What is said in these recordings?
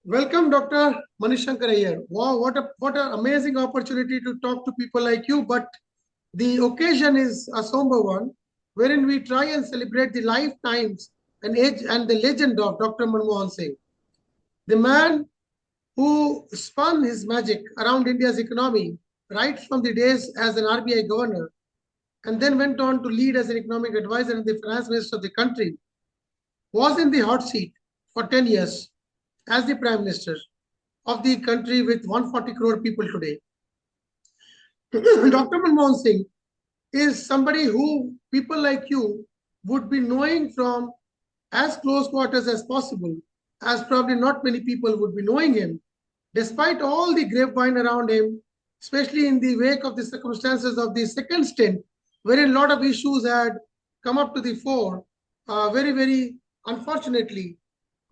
Welcome, Dr. Shankar Aiyar. Wow, what an amazing opportunity to talk to people like you. But the occasion is a somber one, wherein we try and celebrate the lifetimes and age and the legend of Dr. Manmohan Singh, the man who spun his magic around India's economy right from the days as an RBI governor, and then went on to lead as an economic advisor and the finance minister of the country, was in the hot seat for 10 years as the prime minister of the country with 140 crore people today. Dr. Manmohan Singh is somebody who people like you would be knowing from as close quarters as possible, as probably not many people would be knowing him, despite all the grapevine around him, especially in the wake of the circumstances of the second stint, wherein a lot of issues had come up to the fore, very unfortunately.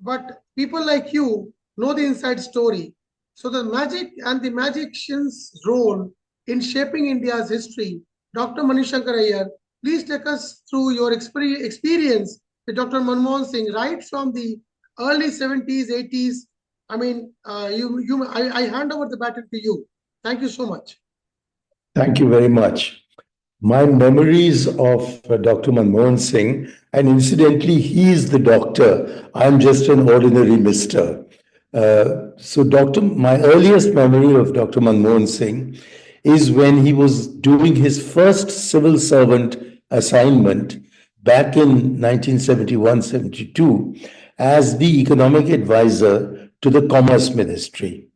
But people like you know the inside story. So the magic and the magician's role in shaping India's history, Dr. Shankar Aiyar, please take us through your experience with Dr. Manmohan Singh right from the early 70s, 80s. I mean, I hand over the baton to you. Thank you so much. Thank you very much. My memories of Dr. Manmohan Singh, and incidentally, he is the doctor. I'm just an ordinary mister. My earliest memory of Dr. Manmohan Singh is when he was doing his first civil servant assignment back in 1971-72 as the economic advisor to the Commerce Ministry.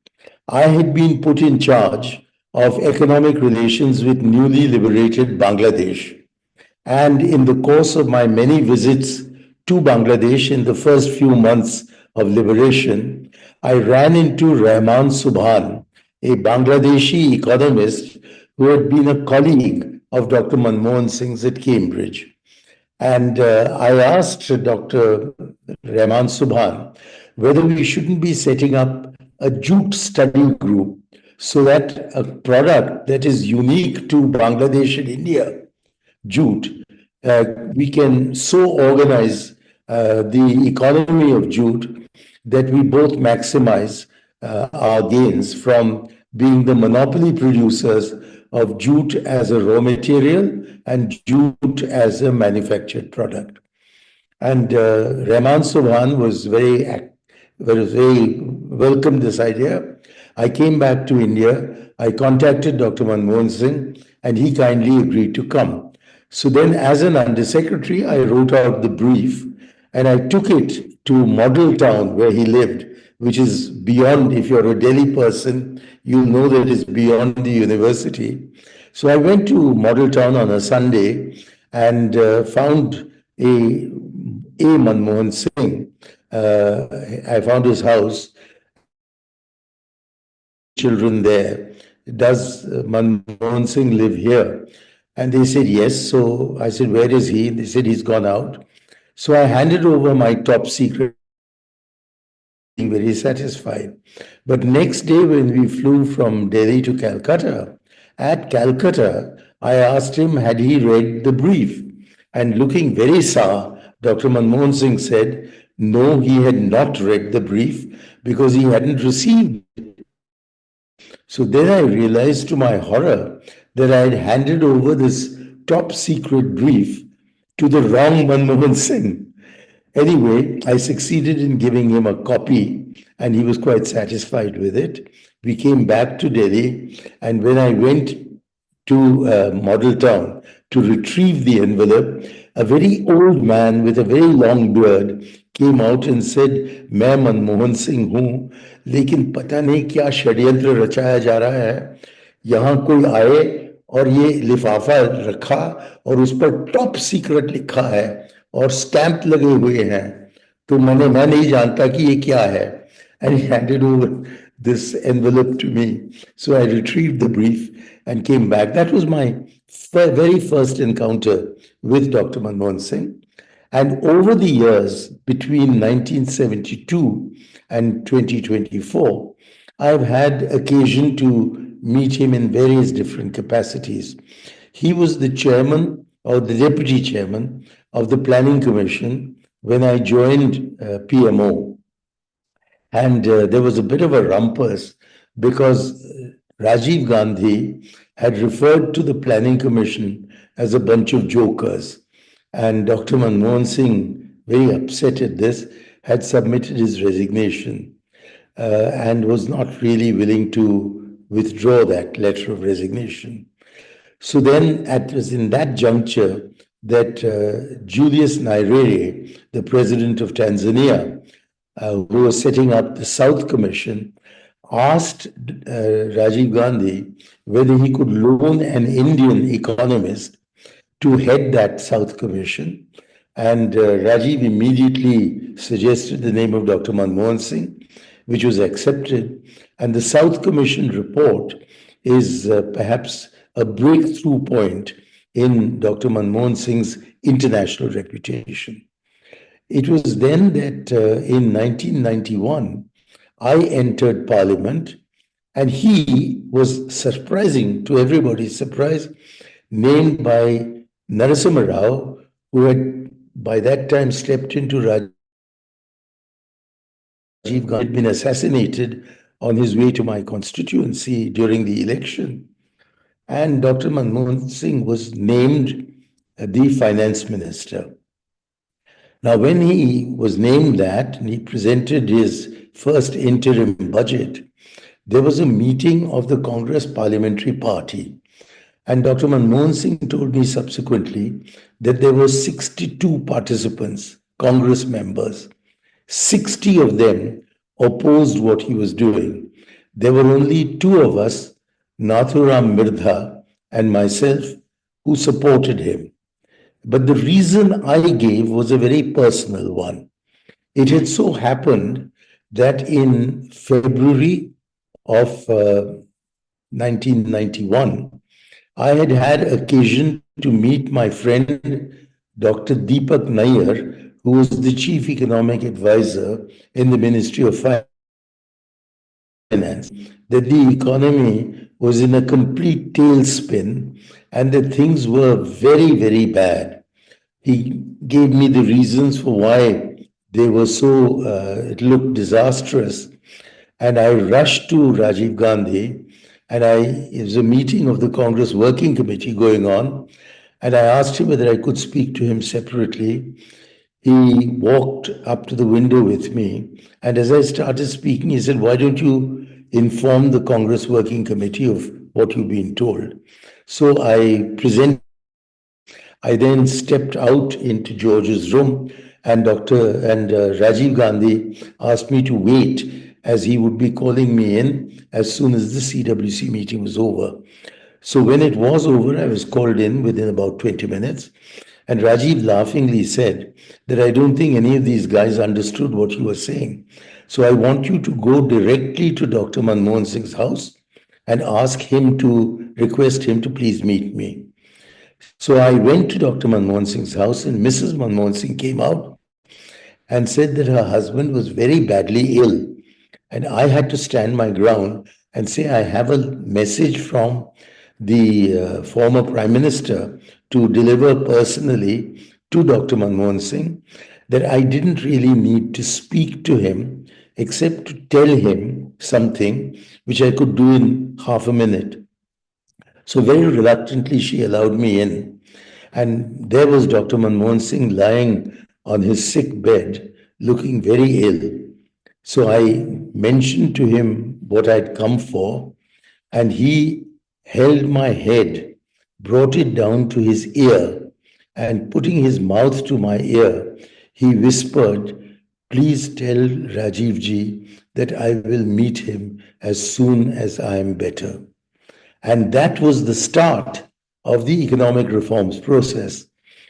I had been put in charge of economic relations with newly liberated Bangladesh. And in the course of my many visits to Bangladesh in the first few months of liberation, I ran into Rahman Subhan, a Bangladeshi economist who had been a colleague of Dr. Manmohan Singh's at Cambridge. And I asked Dr. Rahman Subhan whether we shouldn't be setting up a jute study group so that a product that is unique to Bangladesh and India, jute, we can so organize the economy of jute that we both maximize our gains from being the monopoly producers of jute as a raw material and jute as a manufactured product. And Rahman Subhan was very welcomed this idea. I came back to India. I contacted Dr. Manmohan Singh, and he kindly agreed to come. So then, as an undersecretary, I wrote out the brief, and I took it to Model Town where he lived, which is beyond, if you're a Delhi person, you'll know that it's beyond the university. So I went to Model Town on a Sunday and found a Manmohan Singh. I found his house. Children there. Does Manmohan Singh live here? And they said yes. So I said, where is he? They said he's gone out. So I handed over my top secret, being very satisfied. But next day, when we flew from Delhi to Calcutta, at Calcutta, I asked him, had he read the brief? And looking very sour, Dr. Manmohan Singh said, no, he had not read the brief because he hadn't received it. So then I realized to my horror that I had handed over this top secret brief to the wrong Manmohan Singh. Anyway, I succeeded in giving him a copy and he was quite satisfied with it. We came back to Delhi, and when I went to Model Town to retrieve the envelope, a very old man with a very long beard came out and said, मैं मनमोहन सिंह हूँ, लेकिन पता नहीं क्या षड्यंत्र रचाया जा रहा है. यहाँ कोई आए और ये लिफाफा रखा और उस पर टॉप सीक्रेट लिखा है और स्टैंप लगे हुए हैं. तो मैं नहीं जानता कि ये क्या है. And he handed over this envelope to me. So I retrieved the brief and came back. That was my very first encounter with Dr. Manmohan Singh. And over the years, between 1972 and 2024, I've had occasion to meet him in various different capacities. He was the chairman or the deputy chairman of the Planning Commission when I joined PMO. And there was a bit of a rumpus because Rajiv Gandhi had referred to the Planning Commission as a bunch of jokers. And Dr. Manmohan Singh, very upset at this, had submitted his resignation and was not really willing to withdraw that letter of resignation. So then, it was in that juncture that Julius Nyerere, the president of Tanzania, who was setting up the South Commission, asked Rajiv Gandhi whether he could loan an Indian economist to head that South Commission. And Rajiv immediately suggested the name of Dr. Manmohan Singh, which was accepted. And the South Commission report is perhaps a breakthrough point in Dr. Manmohan Singh's international reputation. It was then that in 1991, I entered Parliament, and he was surprising to everybody's surprise, named by Narasimha Rao, who had by that time stepped into Rajiv Gandhi, had been assassinated on his way to my constituency during the election. And Dr. Manmohan Singh was named the finance minister. Now, when he was named that and he presented his first interim budget, there was a meeting of the Congress Parliamentary Party. And Dr. Manmohan Singh told me subsequently that there were 62 participants, Congress members. 60 of them opposed what he was doing. There were only two of us, Nathuram Mirdha and myself, who supported him. But the reason I gave was a very personal one. It had so happened that in February of 1991, I had had occasion to meet my friend, Dr. Deepak Nair, who was the chief economic advisor in the Ministry of Finance, that the economy was in a complete tailspin and that things were very, very bad. He gave me the reasons for why they were so, it looked disastrous. And I rushed to Rajiv Gandhi, and it was a meeting of the Congress Working Committee going on, and I asked him whether I could speak to him separately. He walked up to the window with me, and as I started speaking, he said, "Why don't you inform the Congress Working Committee of what you've been told?" So I then stepped out into George's room, and Rajiv Gandhi asked me to wait, as he would be calling me in as soon as the CWC meeting was over. So when it was over, I was called in within about 20 minutes. And Rajiv laughingly said that I don't think any of these guys understood what you were saying. So I want you to go directly to Dr. Manmohan Singh's house and request him to please meet me. So I went to Dr. Manmohan Singh's house, and Mrs. Manmohan Singh came out and said that her husband was very badly ill. And I had to stand my ground and say, I have a message from the former Prime Minister to deliver personally to Dr. Manmohan Singh, that I didn't really need to speak to him except to tell him something which I could do in half a minute. So very reluctantly, she allowed me in. And there was Dr. Manmohan Singh lying on his sick bed, looking very ill. So I mentioned to him what I'd come for, and he held my head, brought it down to his ear, and putting his mouth to my ear, he whispered, "Please tell Rajiv ji that I will meet him as soon as I am better." And that was the start of the economic reforms process.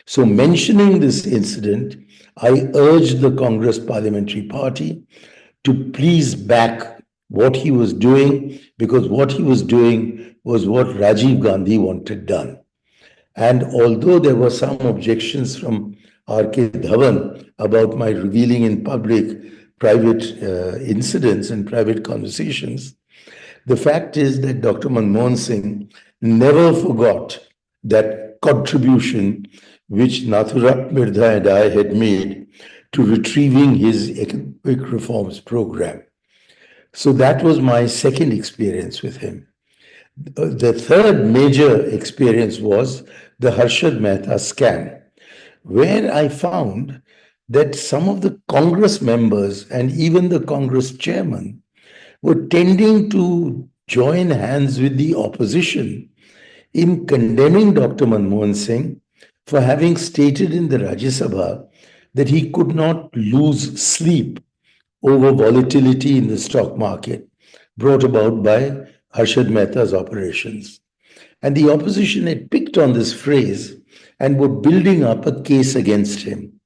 So, mentioning this incident, I urged the Congress Parliamentary Party to please back what he was doing, because what he was doing was what Rajiv Gandhi wanted done. And although there were some objections from R.K. Dhawan about my revealing in public private incidents and private conversations, the fact is that Dr. Manmohan Singh never forgot that contribution which Nathuram Mirdha and I had made to retrieving his economic reforms program. So that was my second experience with him. The third major experience was the Harshad Mehta scam, where I found that some of the Congress members and even the Congress chairman were tending to join hands with the opposition in condemning Dr. Manmohan Singh for having stated in the Rajya Sabha that he could not lose sleep over volatility in the stock market brought about by Harshad Mehta's operations. And the opposition had picked on this phrase and were building up a case against him.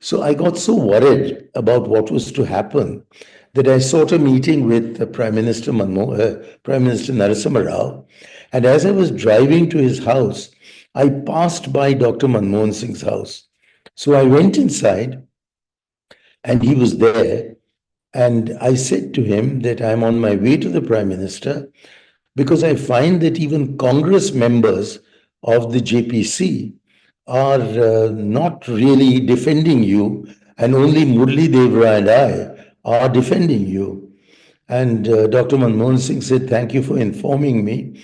So I got so worried about what was to happen that I sought a meeting with Prime Minister Narasimha Rao. And as I was driving to his house, I passed by Dr. Manmohan Singh's house. So I went inside and he was there. And I said to him that I'm on my way to the Prime Minister because I find that even Congress members of the JPC are not really defending you, and only Murli Devra and I are defending you. And Dr. Manmohan Singh said, "Thank you for informing me."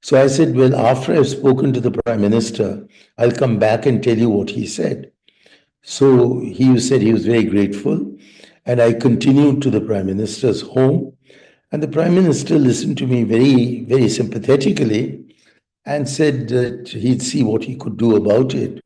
So I said, "Well, after I've spoken to the Prime Minister, I'll come back and tell you what he said." So he said he was very grateful. And I continued to the Prime Minister's home. And the Prime Minister listened to me very, very sympathetically and said that he'd see what he could do about it.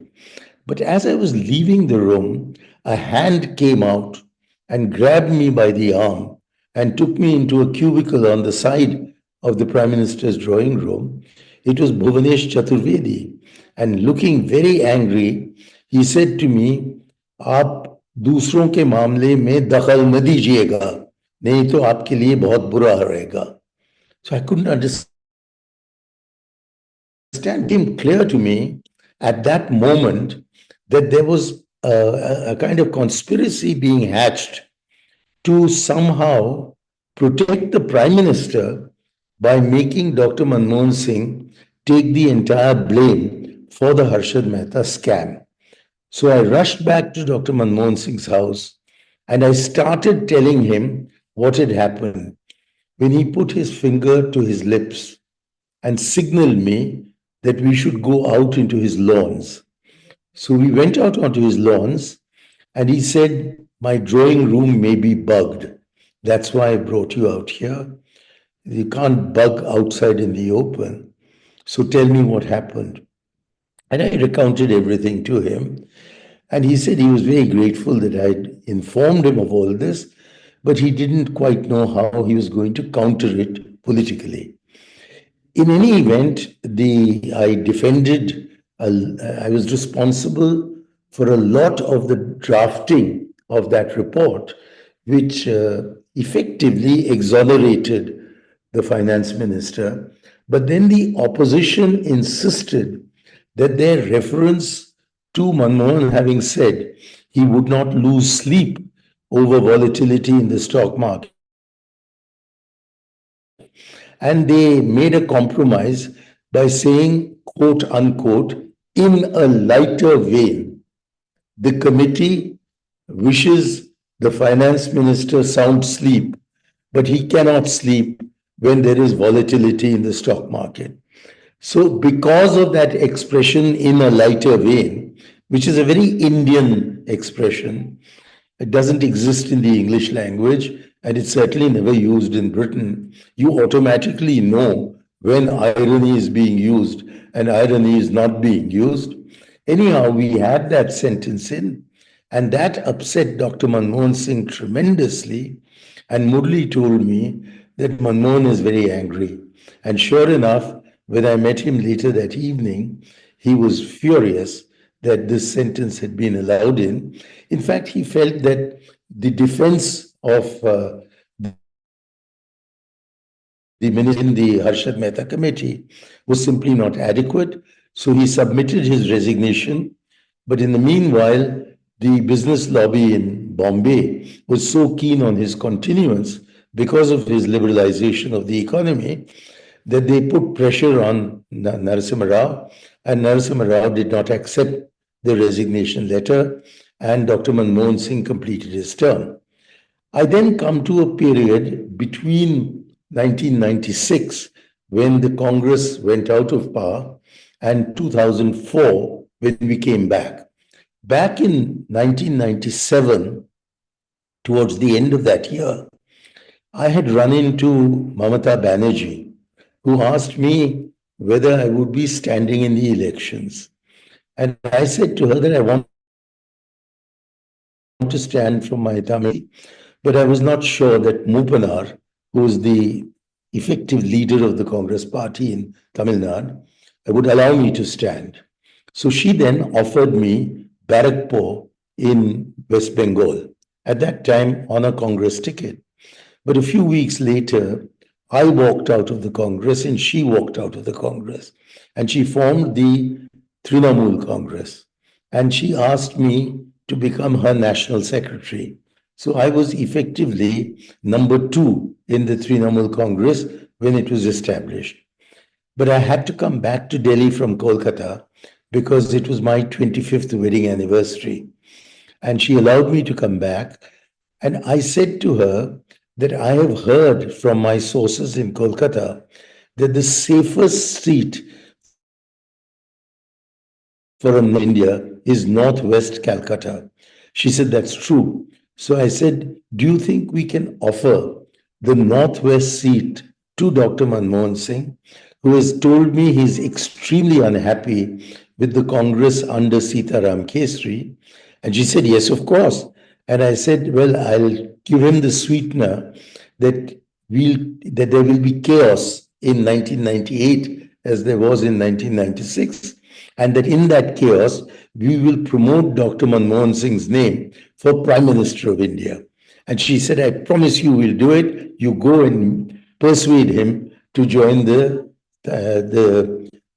But as I was leaving the room, a hand came out and grabbed me by the arm and took me into a cubicle on the side of the Prime Minister's drawing room. It was Bhuvanesh Chaturvedi. And looking very angry, he said to me, "आप दूसरों के मामले में दखल न दीजिएगा, नहीं तो आपके लिए बहुत बुरा रहेगा." So I couldn't understand. It became clear to me at that moment that there was a kind of conspiracy being hatched to somehow protect the Prime Minister by making Dr. Manmohan Singh take the entire blame for the Harshad Mehta scam. So I rushed back to Dr. Manmohan Singh's house and I started telling him what had happened when he put his finger to his lips and signaled me that we should go out into his lawns. So we went out onto his lawns and he said, "My drawing room may be bugged. That's why I brought you out here. You can't bug outside in the open. So tell me what happened." And I recounted everything to him. And he said he was very grateful that I'd informed him of all this, but he didn't quite know how he was going to counter it politically. In any event, I defended, I was responsible for a lot of the drafting of that report, which effectively exonerated the finance minister. But then the opposition insisted that their reference to Manmohan having said he would not lose sleep over volatility in the stock market. And they made a compromise by saying, quote unquote, "in a lighter vein, the committee wishes the finance minister sound sleep, but he cannot sleep when there is volatility in the stock market." So, because of that expression, "in a lighter vein," which is a very Indian expression, it doesn't exist in the English language, and it's certainly never used in Britain. You automatically know when irony is being used and irony is not being used. Anyhow, we had that sentence in, and that upset Dr. Manmohan Singh tremendously. And Murli told me that Manmohan is very angry. And sure enough, when I met him later that evening, he was furious that this sentence had been allowed in. In fact, he felt that the defense of the minister in the Harshad Mehta committee was simply not adequate. So he submitted his resignation. But in the meanwhile, the business lobby in Bombay was so keen on his continuance because of his liberalization of the economy that they put pressure on Narasimha Rao, and Narasimha Rao did not accept the resignation letter, and Dr. Manmohan Singh completed his term. I then come to a period between 1996, when the Congress went out of power, and 2004, when we came back. Back in 1997, towards the end of that year, I had run into Mamata Banerjee, who asked me whether I would be standing in the elections. And I said to her that I want to stand from my Tamil community, but I was not sure that Mupanar, who was the effective leader of the Congress party in Tamil Nadu, would allow me to stand. So she then offered me Barrackpore in West Bengal, at that time on a Congress ticket. But a few weeks later, I walked out of the Congress and she walked out of the Congress. And she formed the Trinamool Congress. And she asked me to become her national secretary. So I was effectively number two in the Trinamool Congress when it was established. But I had to come back to Delhi from Kolkata because it was my 25th wedding anniversary. And she allowed me to come back. And I said to her that I have heard from my sources in Kolkata that the safest seat for a North India is Northwest Calcutta. She said, that's true. So I said, do you think we can offer the Northwest seat to Dr. Manmohan Singh, who has told me he's extremely unhappy with the Congress under Sitaram Kesri? And she said, yes, of course. And I said, well, I'll give him the sweetener that that there will be chaos in 1998 as there was in 1996, and that in that chaos, we will promote Dr. Manmohan Singh's name for Prime Minister of India. And she said, I promise you we'll do it. You go and persuade him to join the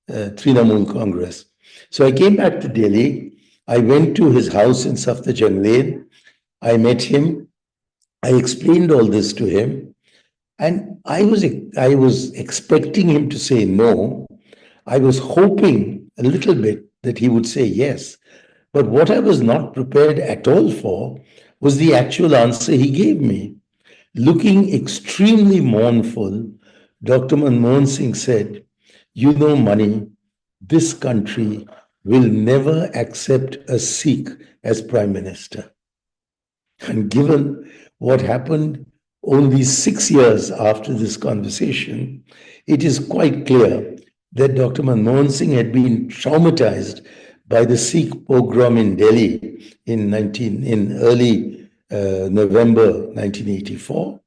Trinamool Congress. So I came back to Delhi. I went to his house in Safdarjung Lane. I met him. I explained all this to him. And I was expecting him to say no. I was hoping a little bit that he would say yes. But what I was not prepared at all for was the actual answer he gave me. Looking extremely mournful, Dr. Manmohan Singh said, you know, Mani, this country will never accept a Sikh as Prime Minister. And given what happened only 6 years after this conversation, it is quite clear that Dr. Manmohan Singh had been traumatized by the Sikh pogrom in Delhi in early November 1984,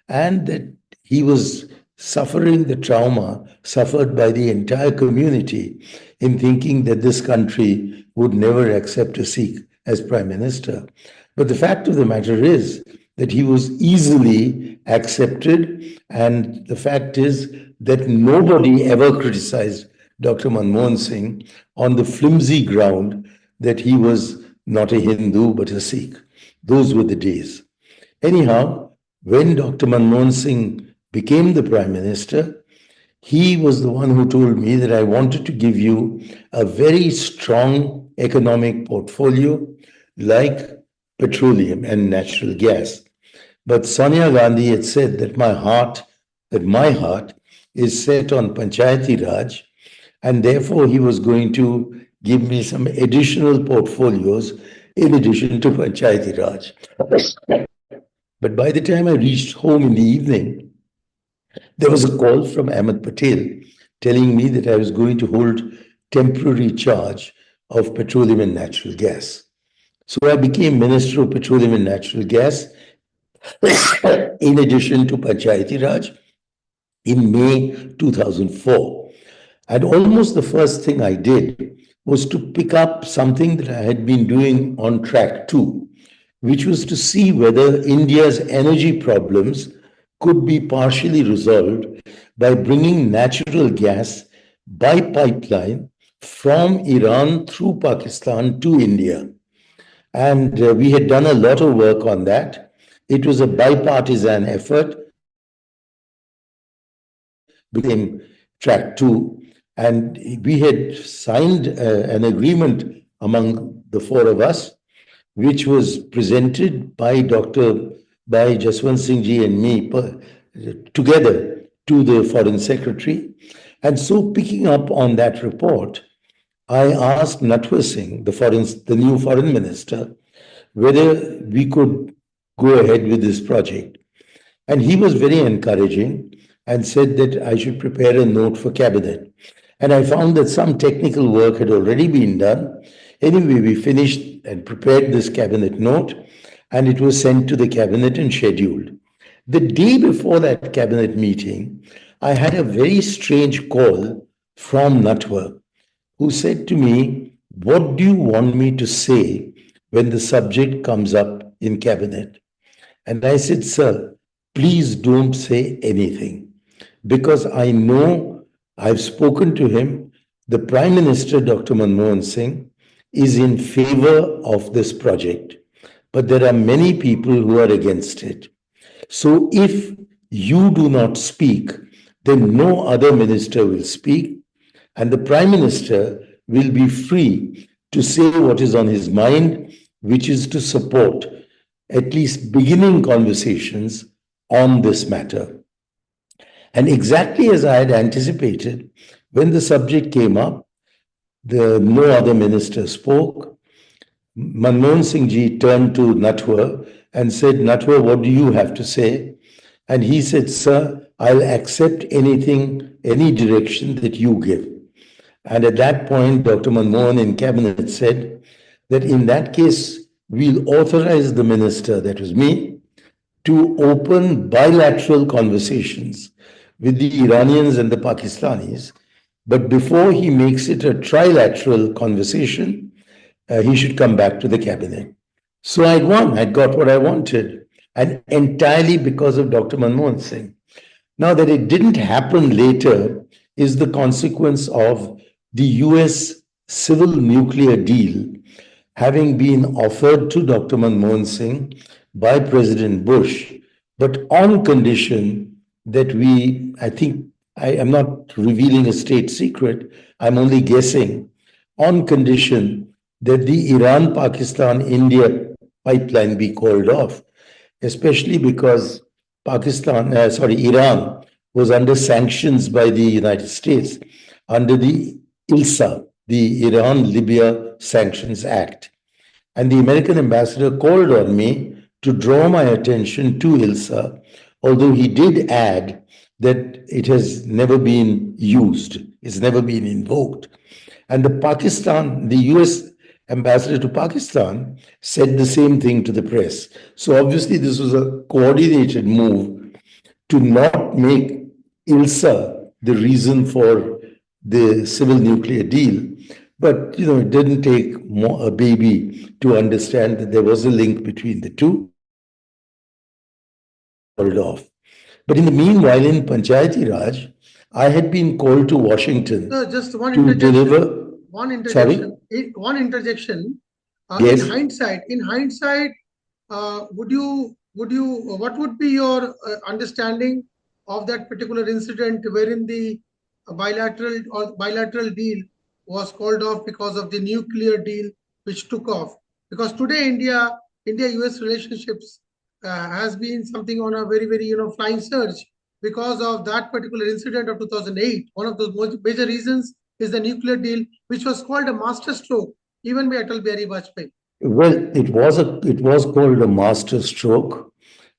and that he was suffering the trauma suffered by the entire community in thinking that this country would never accept a Sikh as Prime Minister. But the fact of the matter is that he was easily accepted, and the fact is that nobody ever criticized Dr. Manmohan Singh on the flimsy ground that he was not a Hindu but a Sikh. Those were the days. Anyhow, when Dr. Manmohan Singh became the Prime Minister, he was the one who told me that I wanted to give you a very strong economic portfolio like petroleum and natural gas. But Sonia Gandhi had said that my heart is set on Panchayati Raj, and therefore he was going to give me some additional portfolios in addition to Panchayati Raj. But by the time I reached home in the evening, there was a call from Ahmed Patel telling me that I was going to hold temporary charge of petroleum and natural gas. So I became Minister of Petroleum and Natural Gas in addition to Panchayati Raj in May 2004. And almost the first thing I did was to pick up something that I had been doing on track two, which was to see whether India's energy problems could be partially resolved by bringing natural gas by pipeline from Iran through Pakistan to India. And we had done a lot of work on that. It was a bipartisan effort, became track two. And we had signed an agreement among the four of us, which was presented by Dr. by Jaswant Singh ji and me together to the Foreign Secretary. And so, picking up on that report, I asked Natwar Singh, the new foreign minister, whether we could go ahead with this project. And he was very encouraging and said that I should prepare a note for cabinet. And I found that some technical work had already been done. Anyway, we finished and prepared this cabinet note, and it was sent to the cabinet and scheduled. The day before that cabinet meeting, I had a very strange call from Natwar, who said to me, "What do you want me to say when the subject comes up in cabinet?" And I said, "Sir, please don't say anything, because I know I've spoken to him. The Prime Minister, Dr. Manmohan Singh, is in favor of this project, but there are many people who are against it. So if you do not speak, then no other minister will speak, and the Prime Minister will be free to say what is on his mind, which is to support at least beginning conversations on this matter." And exactly as I had anticipated, when the subject came up, no other minister spoke. Manmohan Singh ji turned to Natwar and said, "Natwar, what do you have to say?" And he said, "Sir, I'll accept anything, any direction that you give." And at that point, Dr. Manmohan in cabinet said that in that case, we'll authorize the minister, that was me, to open bilateral conversations with the Iranians and the Pakistanis. But before he makes it a trilateral conversation, he should come back to the cabinet. So I'd won, I'd got what I wanted, and entirely because of Dr. Manmohan Singh. Now, that it didn't happen later is the consequence of the US civil nuclear deal having been offered to Dr. Manmohan Singh by President Bush, but on condition that I think, I am not revealing a state secret, I'm only guessing, on condition that the Iran, Pakistan, India pipeline be called off, especially because Iran was under sanctions by the United States under the ILSA, the Iran-Libya Sanctions Act. And the American ambassador called on me to draw my attention to ILSA, although he did add that it has never been used, it's never been invoked. And the US ambassador to Pakistan said the same thing to the press. So obviously this was a coordinated move to not make ILSA the reason for the civil nuclear deal. But it didn't take a baby to understand that there was a link between the two. Called off. But in the meanwhile, in Panchayati Raj, I had been called to Washington just one to deliver. One Sorry? One interjection. Yes. In hindsight, what would be your understanding of that particular incident wherein the bilateral deal was called off because of the nuclear deal which took off? Because today India-US relationships has been something on a very, very flying surge because of that particular incident of 2008. One of those major reasons is the nuclear deal, which was called a masterstroke even by Atal Bihari Vajpayee. Well, it was called a master stroke,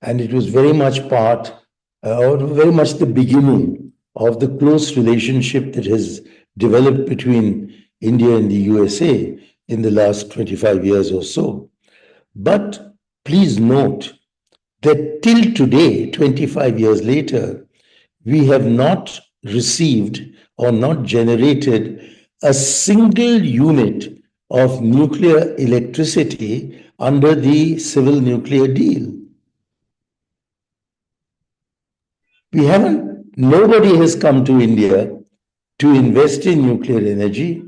and it was very much very much the beginning of the close relationship that has developed between India and the USA in the last 25 years or so. But please note that till today, 25 years later, we have not received or not generated a single unit of nuclear electricity under the civil nuclear deal. Nobody has come to India to invest in nuclear energy.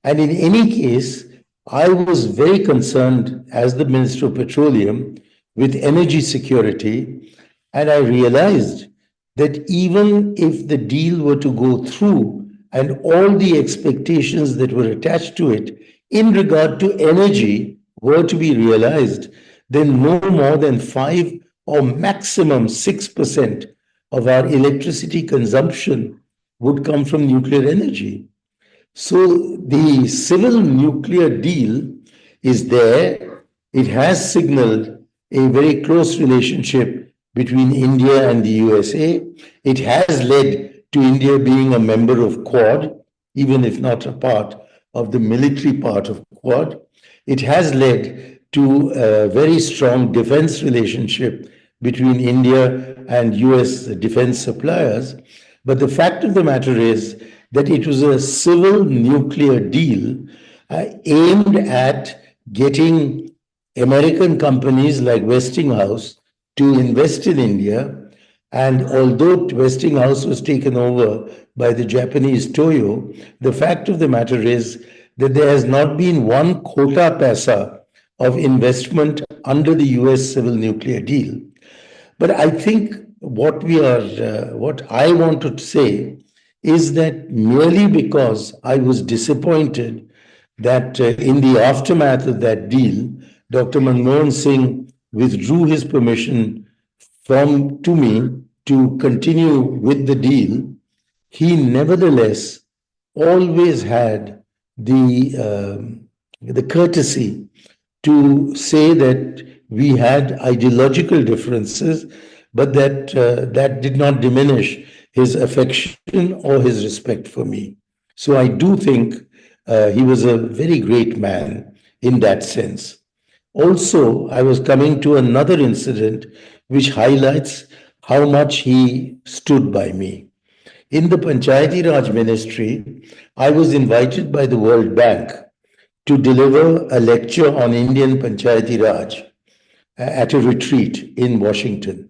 And in any case, I was very concerned as the Minister of Petroleum with energy security. And I realized that even if the deal were to go through and all the expectations that were attached to it in regard to energy were to be realized, then no more than 5 or maximum 6% of our electricity consumption would come from nuclear energy. So the civil nuclear deal is there. It has signaled a very close relationship between India and the USA. It has led to India being a member of Quad, even if not a part of the military part of Quad. It has led to a very strong defense relationship between India and US defense suppliers. But the fact of the matter is that it was a civil nuclear deal aimed at getting American companies like Westinghouse to invest in India. And although Westinghouse was taken over by the Japanese Toyo, the fact of the matter is that there has not been one quota paisa of investment under the US civil nuclear deal. But I think what I want to say is that merely because I was disappointed that in the aftermath of that deal, Dr. Manmohan Singh withdrew his permission from to me to continue with the deal, he nevertheless always had the courtesy to say that we had ideological differences, but that did not diminish his affection or his respect for me. So I do think he was a very great man in that sense. Also, I was coming to another incident which highlights how much he stood by me. In the Panchayati Raj ministry, I was invited by the World Bank to deliver a lecture on Indian Panchayati Raj at a retreat in Washington.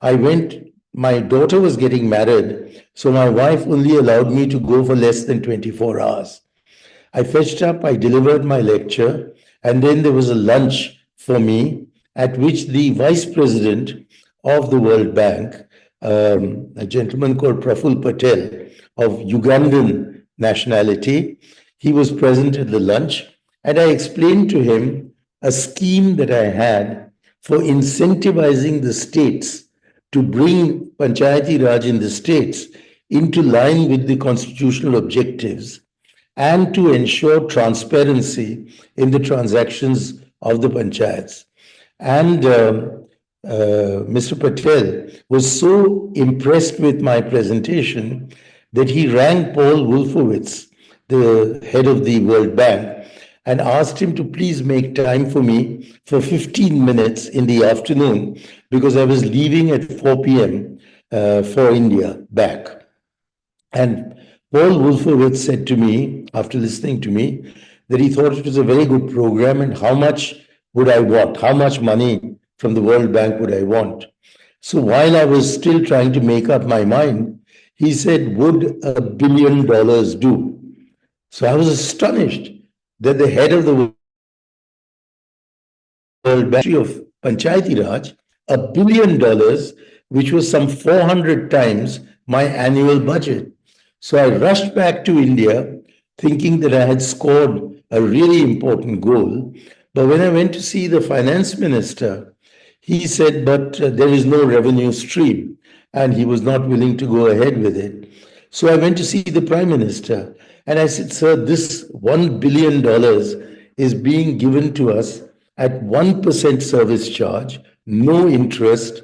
I went, my daughter was getting married, so my wife only allowed me to go for less than 24 hours. I fetched up, I delivered my lecture, and then there was a lunch for me at which the vice president of the World Bank, a gentleman called Praful Patel of Ugandan nationality, he was present at the lunch, and I explained to him a scheme that I had for incentivizing the states to bring Panchayati Raj in the states into line with the constitutional objectives and to ensure transparency in the transactions of the panchayats. And Mr. Patel was so impressed with my presentation that he rang Paul Wolfowitz, the head of the World Bank, and asked him to please make time for me for 15 minutes in the afternoon because I was leaving at 4 p.m. For India back. And Paul Wolfowitz said to me, after listening to me, that he thought it was a very good program and how much would I want? How much money from the World Bank would I want? So while I was still trying to make up my mind, he said, would $1 billion do? So I was astonished that the head of the World Bank of Panchayati Raj, $1 billion, which was some 400 times my annual budget. So I rushed back to India thinking that I had scored a really important goal. But when I went to see the finance minister, he said, but there is no revenue stream, and he was not willing to go ahead with it. So I went to see the prime minister, and I said, sir, this $1 billion is being given to us at 1% service charge, no interest,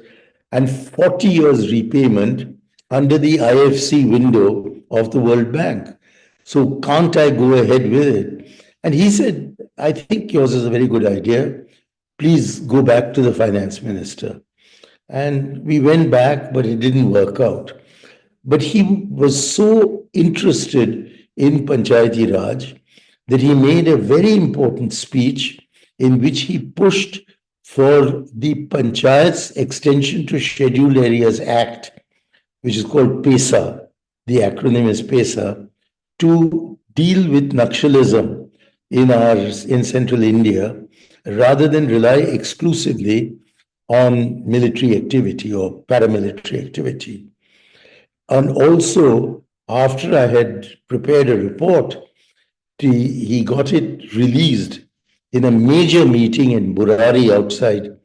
and 40 years repayment under the IFC window of the World Bank. So can't I go ahead with it? And he said, I think yours is a very good idea. Please go back to the finance minister. And we went back, but it didn't work out. But he was so interested in Panchayati Raj that he made a very important speech in which he pushed for the Panchayats Extension to Scheduled Areas Act, which is called PESA, the acronym is PESA, to deal with Naxalism in central India, rather than rely exclusively on military activity or paramilitary activity. And also, after I had prepared a report, he got it released in a major meeting in Burari outside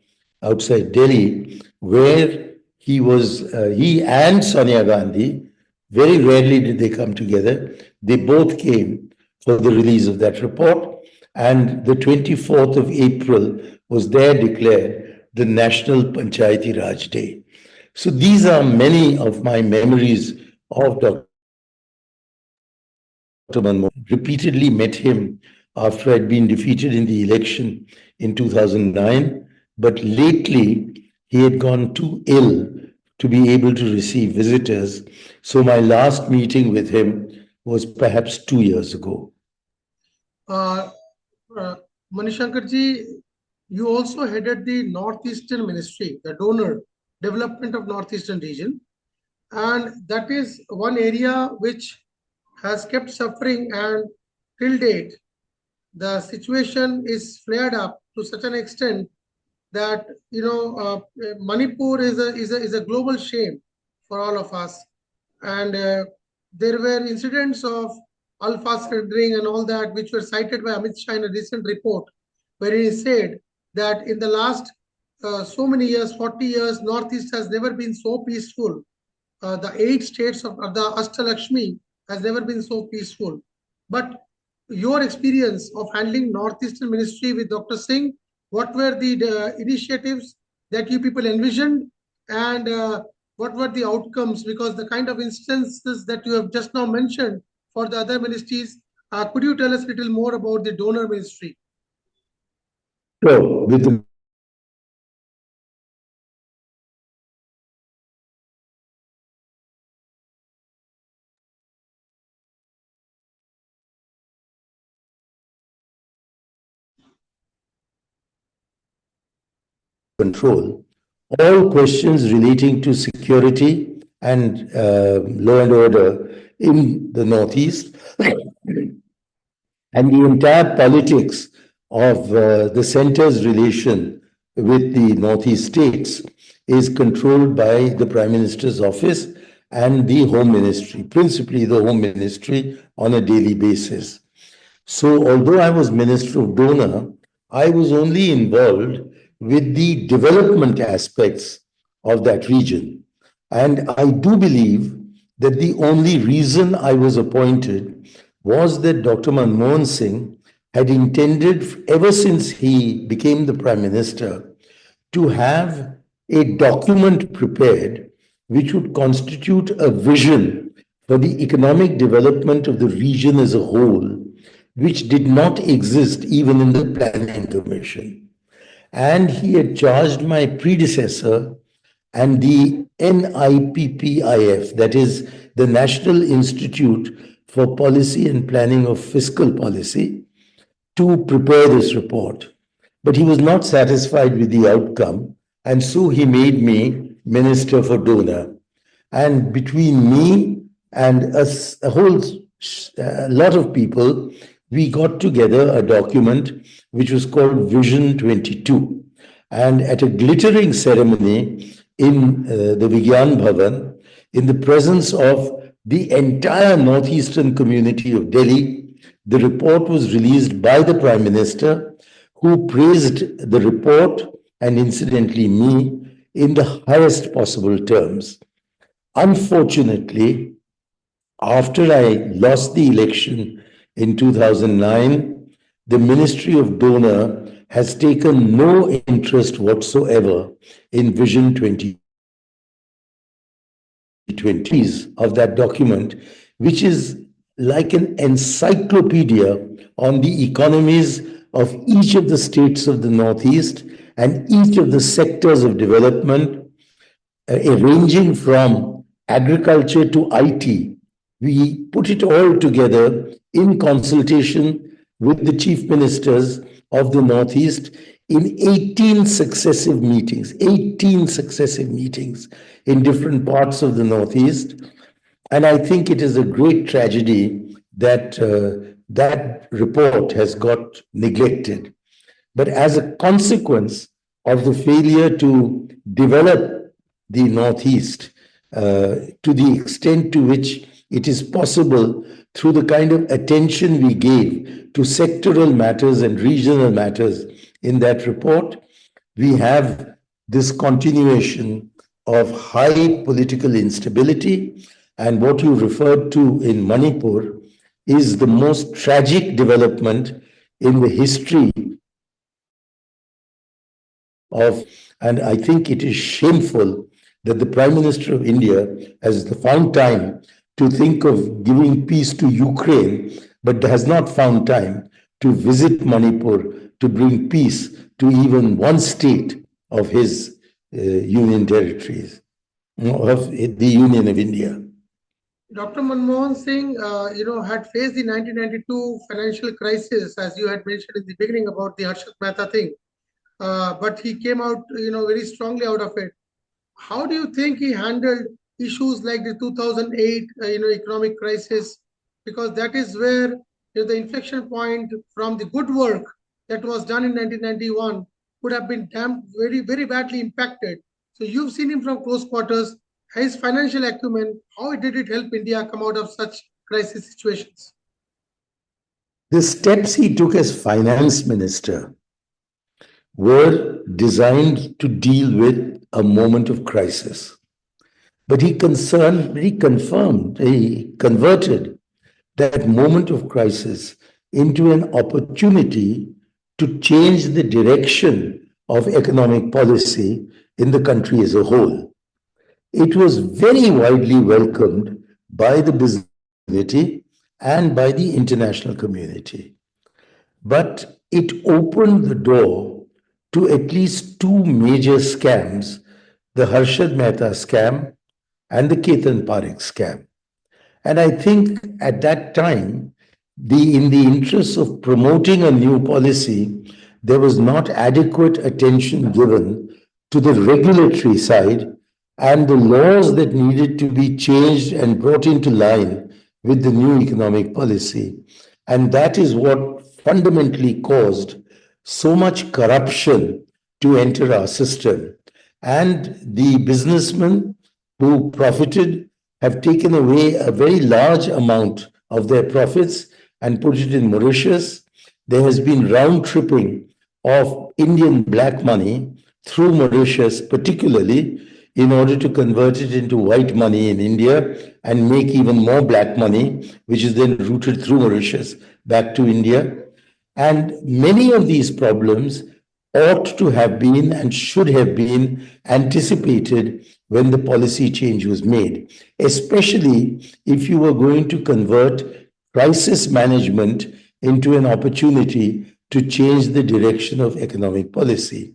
outside Delhi, where he and Sonia Gandhi, very rarely did they come together. They both came for the release of that report. And the 24th of April was there declared the National Panchayati Raj Day. So these are many of my memories of Dr. Manmohan. Repeatedly met him after I'd been defeated in the election in 2009, but lately he had gone too ill to be able to receive visitors. So my last meeting with him was perhaps 2 years ago. Uh, uh, Manishankar ji, you also headed the Northeastern Ministry, the donor development of Northeastern region. And that is one area which has kept suffering, and till date, the situation is flared up to such an extent that Manipur is a global shame for all of us. And there were incidents of alpha surrendering and all that, which were cited by Amit Shah in a recent report, where he said that in the last so many years, 40 years, Northeast has never been so peaceful. The 8 states of the Ashtalakshmi has never been so peaceful. But your experience of handling Northeastern Ministry with Dr. Singh, what were the initiatives that you people envisioned, and what were the outcomes? Because the kind of instances that you have just now mentioned for the other ministries, could you tell us a little more about the donor ministry? So, with the control, all questions relating to security and law and order in the Northeast and the entire politics of the center's relation with the Northeast states is controlled by the Prime Minister's office and the Home Ministry, principally the Home Ministry on a daily basis. So, although I was Minister of Donor, I was only involved with the development aspects of that region. And I do believe that the only reason I was appointed was that Dr. Manmohan Singh had intended, ever since he became the Prime Minister, to have a document prepared which would constitute a vision for the economic development of the region as a whole, which did not exist even in the Planning Commission. And he had charged my predecessor and the NIPPIF, that is the National Institute for Policy and Planning of Fiscal Policy, to prepare this report. But he was not satisfied with the outcome, and so he made me Minister for Donor. And between me and a whole lot of people, we got together a document which was called Vision 22. And at a glittering ceremony in the Vigyan Bhavan, in the presence of the entire Northeastern community of Delhi, the report was released by the Prime Minister, who praised the report and incidentally me in the highest possible terms. Unfortunately, after I lost the election in 2009, the Ministry of Donor has taken no interest whatsoever in Vision 2020 of that document, which is like an encyclopedia on the economies of each of the states of the Northeast and each of the sectors of development, ranging from agriculture to IT. We put it all together in consultation with the chief ministers of the Northeast in 18 successive meetings, 18 successive meetings in different parts of the Northeast. And I think it is a great tragedy that that report has got neglected. But as a consequence of the failure to develop the Northeast to the extent to which it is possible through the kind of attention we gave to sectoral matters and regional matters in that report, we have this continuation of high political instability, and what you referred to in Manipur is the most tragic development in the history of, and I think it is shameful that the Prime Minister of India has found time to think of giving peace to Ukraine, but has not found time to visit Manipur to bring peace to even one state of his union territories, of the Union of India. Dr. Manmohan Singh, had faced the 1992 financial crisis, as you had mentioned in the beginning about the Harshad Mehta thing. But he came out, very strongly out of it. How do you think he handled issues like the 2008, economic crisis? Because that is where the inflection point from the good work that was done in 1991 would have been very, very badly impacted. So you've seen him from close quarters. His financial acumen, how did it help India come out of such crisis situations? The steps he took as finance minister were designed to deal with a moment of crisis. But he converted that moment of crisis into an opportunity to change the direction of economic policy in the country as a whole. It was very widely welcomed by the business community and by the international community. But it opened the door to at least two major scams, the Harshad Mehta scam and the Ketan Parekh scam. And I think at that time, in the interest of promoting a new policy, there was not adequate attention given to the regulatory side and the laws that needed to be changed and brought into line with the new economic policy. And that is what fundamentally caused so much corruption to enter our system. And the businessmen who profited have taken away a very large amount of their profits and put it in Mauritius. There has been round tripping of Indian black money through Mauritius, particularly in order to convert it into white money in India and make even more black money, which is then routed through Mauritius back to India. And many of these problems ought to have been and should have been anticipated when the policy change was made, especially if you were going to convert crisis management into an opportunity to change the direction of economic policy.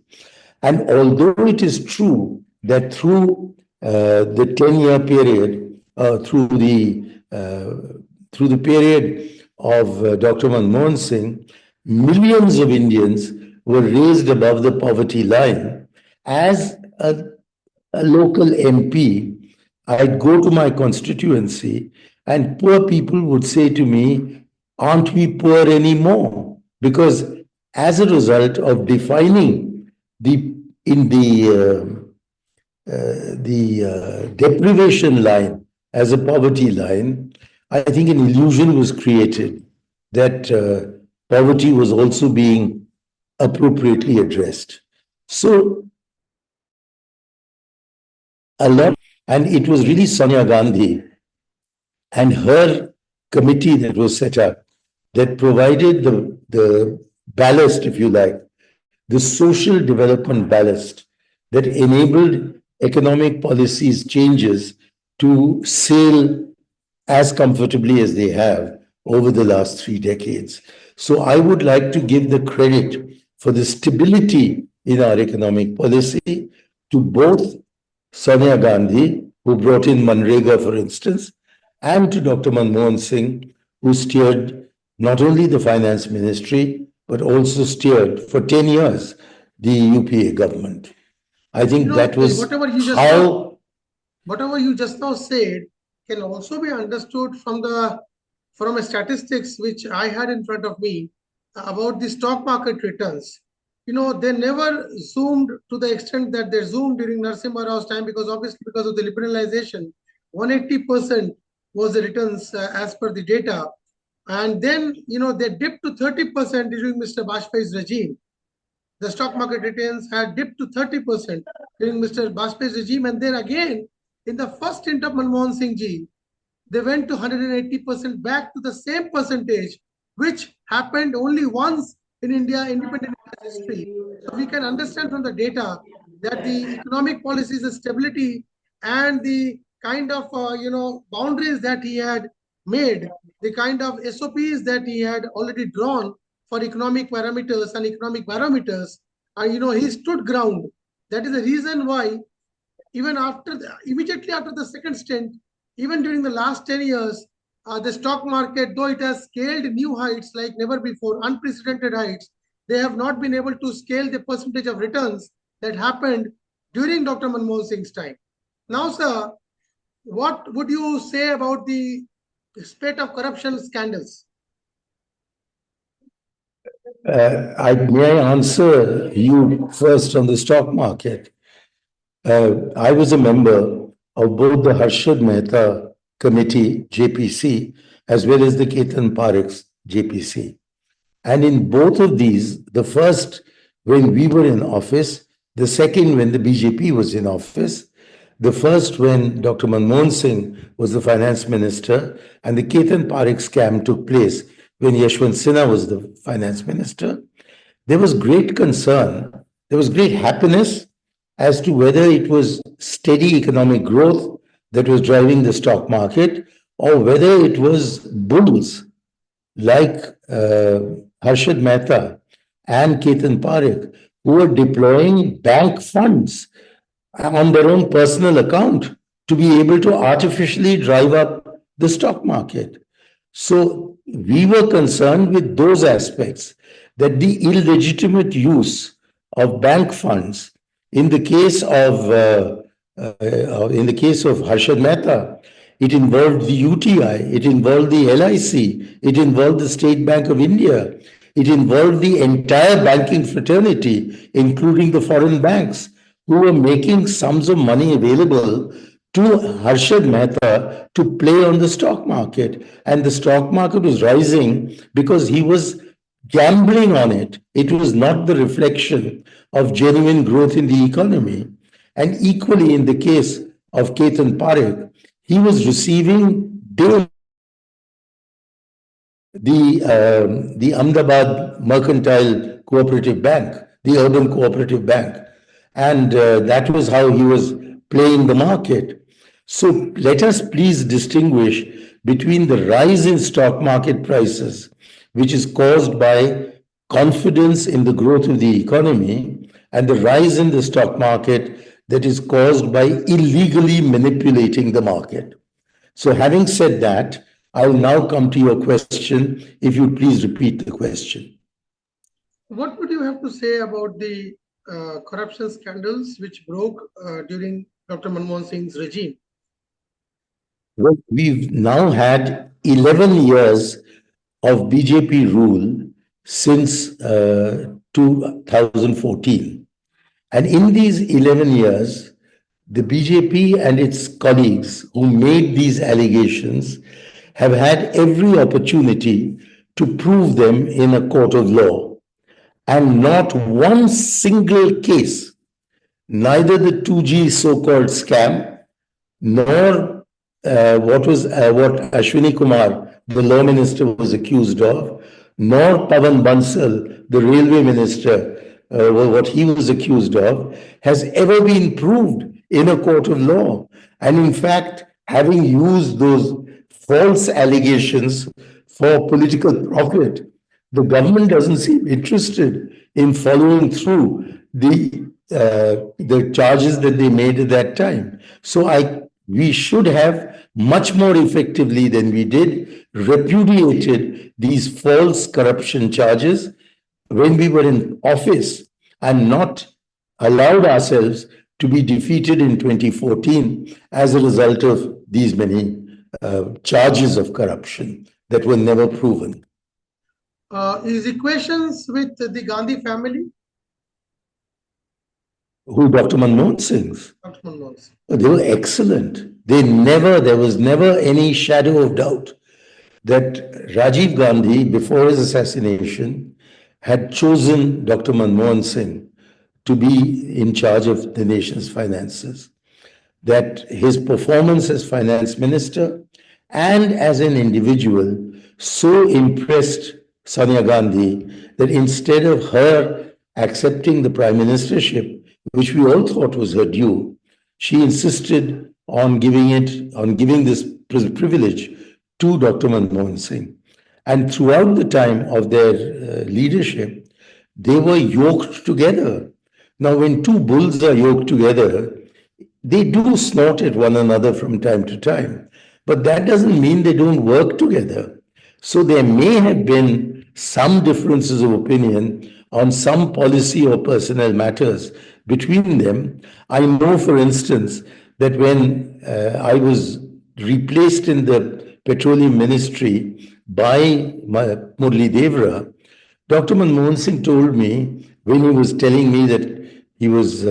And although it is true that through the 10-year period, through the period of Dr. Manmohan Singh, millions of Indians were raised above the poverty line. As a local MP, I'd go to my constituency and poor people would say to me, aren't we poor anymore? Because as a result of defining the deprivation line as a poverty line, I think an illusion was created that poverty was also being appropriately addressed. So and it was really Sonia Gandhi and her committee that was set up that provided the ballast, if you like, the social development ballast that enabled economic policies changes to sail as comfortably as they have over the last 3 decades. So I would like to give the credit for the stability in our economic policy to both Sonia Gandhi, who brought in Manrega, for instance, and to Dr. Manmohan Singh, who steered not only the finance ministry, but also steered for 10 years the UPA government. I think that was whatever you just now said can also be understood from a statistics which I had in front of me about the stock market returns. They never zoomed to the extent that they zoomed during Narasimha Rao's time, because obviously because of the liberalization, 180% was the returns as per the data. And then, they dipped to 30% during Mr. Bajpayee's regime. the stock market returns had dipped to 30% during Mr. Bajpayee's regime. And then again, in the first stint of Manmohan Singh ji, they went to 180% back to the same percentage, which happened only once in India, independent history. So we can understand from the data that the economic policies of stability and the kind of boundaries that he had made, the kind of SOPs that he had already drawn for economic parameters and economic barometers, he stood ground. That is the reason why even immediately after the second stint, even during the last 10 years, the stock market, though it has scaled new heights like never before, unprecedented heights, they have not been able to scale the percentage of returns that happened during Dr. Manmohan Singh's time. Now, sir, what would you say about the spate of corruption scandals? May I answer you first on the stock market? I was a member of both the Harshad Mehta Committee, JPC, as well as the Ketan Parikh's JPC. And in both of these, the first when we were in office, the second when the BJP was in office, the first when Dr. Manmohan Singh was the finance minister, and the Ketan Parikh scam took place when Yashwant Sinha was the finance minister, there was great concern, there was great happiness as to whether it was steady economic growth that was driving the stock market or whether it was bulls like Harshad Mehta and Ketan Parikh who were deploying bank funds on their own personal account to be able to artificially drive up the stock market. So we were concerned with those aspects, that the illegitimate use of bank funds in the case of Harshad Mehta, it involved the UTI, it involved the LIC, it involved the State Bank of India, it involved the entire banking fraternity, including the foreign banks, who were making sums of money available to Harshad Mehta to play on the stock market. And the stock market was rising because he was gambling on it. It was not the reflection of genuine growth in the economy. And equally in the case of Ketan Parikh, he was receiving the Ahmedabad Mercantile Cooperative Bank, the Urban Cooperative Bank. And that was how he was playing the market. So let us please distinguish between the rise in stock market prices, which is caused by confidence in the growth of the economy, and the rise in the stock market that is caused by illegally manipulating the market. So having said that, I will now come to your question. If you please repeat the question. What would you have to say about the corruption scandals which broke during Dr. Manmohan Singh's regime? Well, we've now had 11 years of BJP rule since 2014. And in these 11 years, the BJP and its colleagues who made these allegations have had every opportunity to prove them in a court of law. And not one single case, neither the 2G so-called scam, nor what Ashwini Kumar, the law minister, was accused of, nor Pawan Bansal, the railway minister, what he was accused of, has ever been proved in a court of law. And in fact, having used those false allegations for political profit, the government doesn't seem interested in following through the charges that they made at that time. So we should have much more effectively than we did repudiated these false corruption charges when we were in office and not allowed ourselves to be defeated in 2014 as a result of these many charges of corruption that were never proven. His equations with the Gandhi family? Who, Dr. Manmohan Singh's? Dr. Manmohan Singh. They were excellent. There was never any shadow of doubt that Rajiv Gandhi, before his assassination, had chosen Dr. Manmohan Singh to be in charge of the nation's finances, that his performance as finance minister and as an individual so impressed Sonia Gandhi that instead of her accepting the prime ministership, which we all thought was her due, she insisted on giving this privilege to Dr. Manmohan Singh. And throughout the time of their leadership, they were yoked together. Now, when two bulls are yoked together, they do snort at one another from time to time, but that doesn't mean they don't work together. So there may have been some differences of opinion on some policy or personnel matters between them. I know, for instance, that when I was replaced in the petroleum ministry by Murli Devra, Dr. Manmohan Singh told me when he was telling me that he was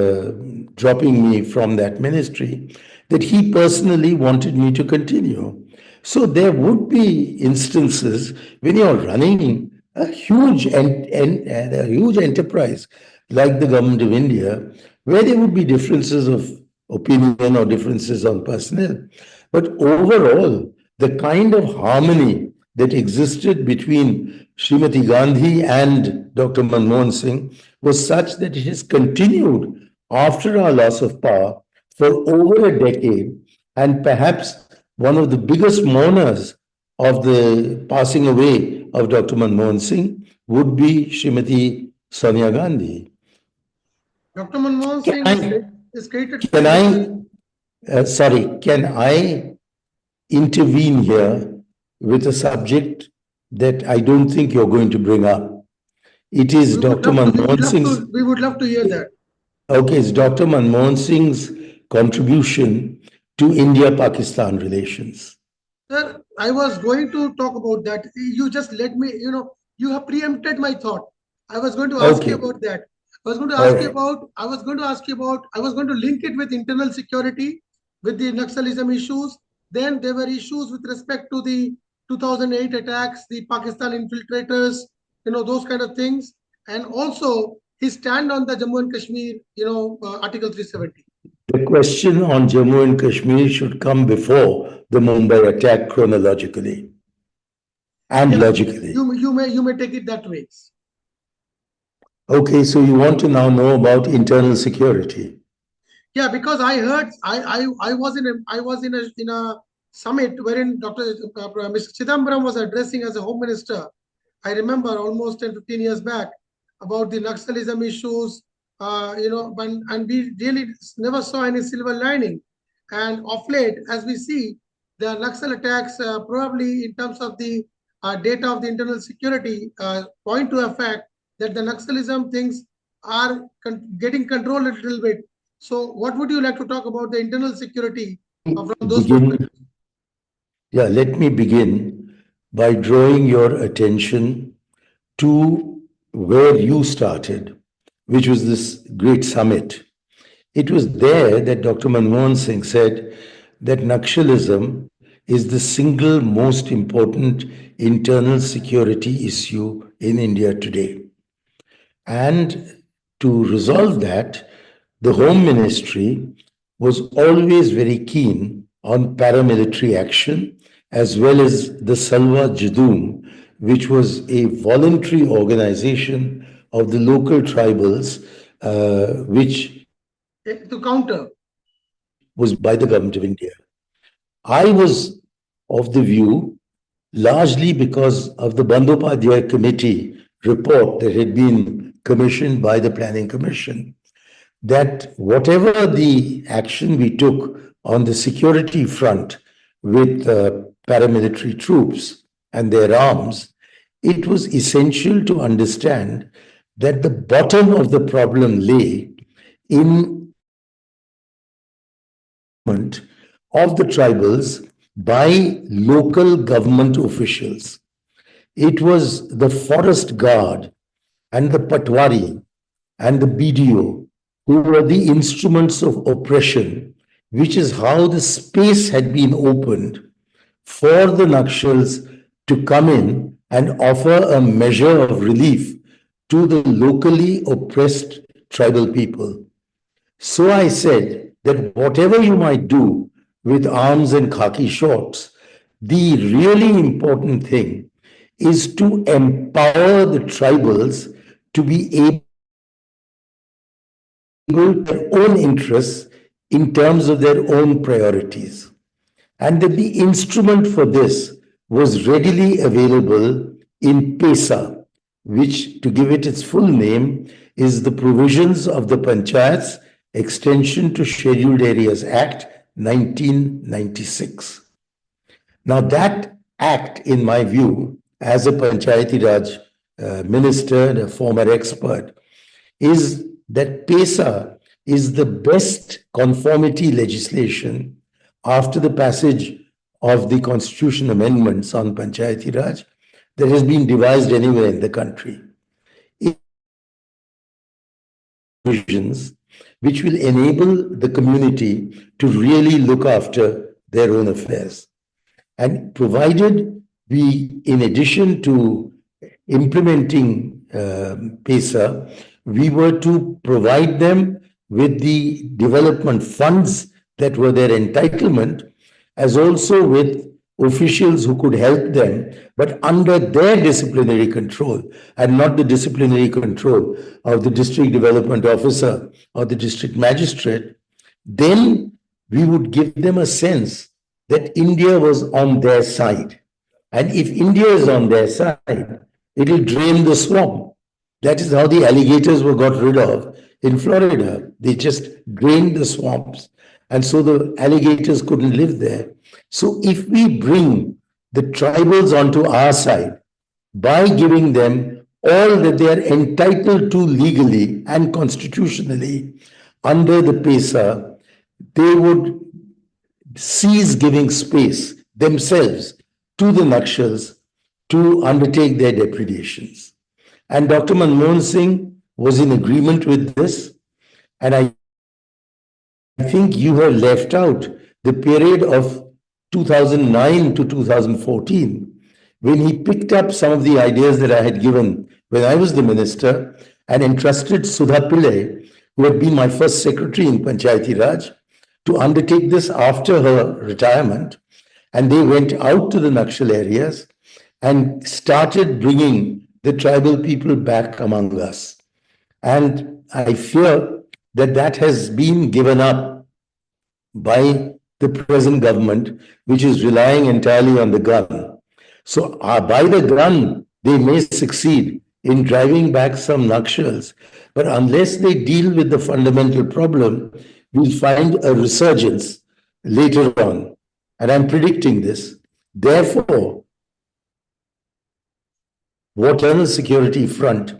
dropping me from that ministry, that he personally wanted me to continue. So there would be instances when you're running a huge enterprise like the government of India, where there would be differences of opinion or differences on personnel. But overall, the kind of harmony that existed between Srimati Gandhi and Dr. Manmohan Singh was such that it has continued after our loss of power for over a decade, and perhaps one of the biggest mourners of the passing away of Dr. Manmohan Singh would be Srimati Sonia Gandhi. Dr. Manmohan Can Singh I, is created can famous. can I intervene here with a subject that I don't think you're going to bring up? It is Dr. Manmohan Singh's. We would love to hear that. Okay, it's Dr. Manmohan Singh's contribution to India-Pakistan relations. Sir, I was going to talk about that. You just let me, you have preempted my thought. I was going to ask you about that. I was going to ask you about, I was going to link it with internal security, with the Naxalism issues. Then there were issues with respect to the 2008 attacks, the Pakistan infiltrators, those kind of things. And also his stand on the Jammu and Kashmir, Article 370. The question on Jammu and Kashmir should come before the Mumbai attack chronologically and logically. You may take it that way. Okay, so you want to now know about internal security. Yeah, because I heard I was in a summit wherein Mr. Chidambaram was addressing as a home minister. I remember almost 10-15 years back about the Naxalism issues, and we really never saw any silver lining. And of late, as we see, the Naxal attacks probably in terms of the data of the internal security point to a fact that the Naxalism things are getting controlled a little bit. So what would you like to talk about the internal security from those perspectives? Yeah, let me begin by drawing your attention to where you started, which was this great summit. It was there that Dr. Manmohan Singh said that Naxalism is the single most important internal security issue in India today. And to resolve that, the Home Ministry was always very keen on paramilitary action, as well as the Salwa Judum, which was a voluntary organization of the local tribals, which to counter was by the government of India. I was of the view, largely because of the Bandyopadhyay committee report that had been commissioned by the Planning Commission, that whatever the action we took on the security front with paramilitary troops and their arms, it was essential to understand that the bottom of the problem lay in of the tribals by local government officials. It was the forest guard and the patwari and the BDO who were the instruments of oppression, which is how the space had been opened for the Nakshals to come in and offer a measure of relief to the locally oppressed tribal people. So I said that whatever you might do with arms and khaki shorts, the really important thing is to empower the tribals to be able their own interests in terms of their own priorities. And that the instrument for this was readily available in PESA, which, to give it its full name, is the Provisions of the Panchayats Extension to Scheduled Areas Act 1996. Now, that act, in my view, as a Panchayati Raj minister and a former expert, is that PESA is the best conformity legislation after the passage of the constitution amendments on Panchayati Raj that has been devised anywhere in the country. Provisions which will enable the community to really look after their own affairs. And provided we, in addition to implementing PESA, we were to provide them with the development funds that were their entitlement, as also with officials who could help them, but under their disciplinary control and not the disciplinary control of the district development officer or the district magistrate, then we would give them a sense that India was on their side. And if India is on their side, it will drain the swamp. That is how the alligators were got rid of in Florida. They just drained the swamps. And so the alligators couldn't live there. So if we bring the tribals onto our side by giving them all that they are entitled to legally and constitutionally under the PESA, they would cease giving space themselves to the Nakshals to undertake their depredations. And Dr. Manmohan Singh was in agreement with this. And I think you have left out the period of 2009 to 2014, when he picked up some of the ideas that I had given when I was the minister and entrusted Sudha Pillai, who had been my first secretary in Panchayati Raj, to undertake this after her retirement. And they went out to the Nakshal areas and started bringing the tribal people back among us. And I fear that that has been given up by the present government, which is relying entirely on the gun. So by the gun, they may succeed in driving back some Nakshals, but unless they deal with the fundamental problem, we'll find a resurgence later on. And I'm predicting this. Therefore, internal security front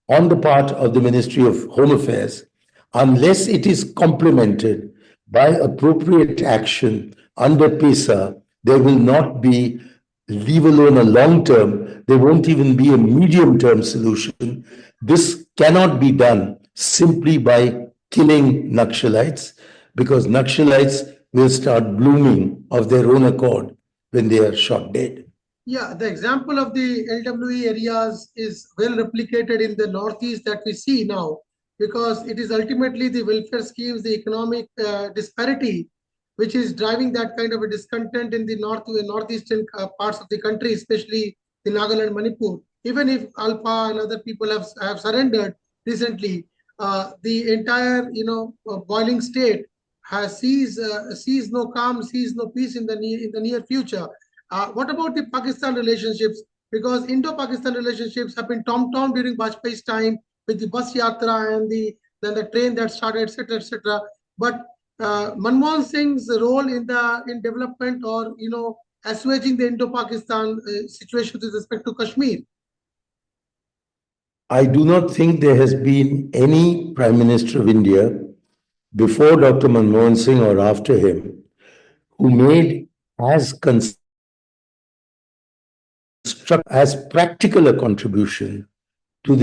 on the part of the Ministry of Home Affairs, unless it is complemented by appropriate action under PESA, there will not be, leave alone a long term, there won't even be a medium term solution. This cannot be done simply by killing Nakshalites, because Nakshalites will start blooming of their own accord when they are shot dead. Yeah, the example of the LWE areas is well replicated in the Northeast that we see now, because it is ultimately the welfare schemes, the economic disparity, which is driving that kind of a discontent in the northeastern parts of the country, especially the Nagaland, Manipur. Even if Alpha and other people have surrendered recently, the entire boiling state sees no calm, sees no peace in the near future. What about the Pakistan relationships? Because Indo-Pakistan relationships have been tom-tom during Vajpayee's time with the bus yatra and then the train that started, etc., etc. But Manmohan Singh's role in development or assuaging the Indo-Pakistan situation with respect to Kashmir. I do not think there has been any Prime Minister of India before Dr. Manmohan Singh or after him who made as practical a contribution to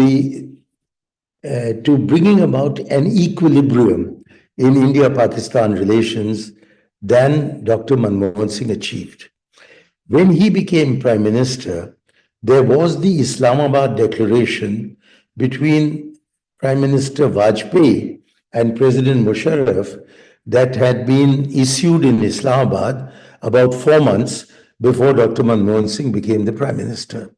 to bringing about an equilibrium in India-Pakistan relations than Dr. Manmohan Singh achieved. When he became Prime Minister, there was the Islamabad Declaration between Prime Minister Vajpayee and President Musharraf that had been issued in Islamabad about 4 months before Dr. Manmohan Singh became the Prime Minister.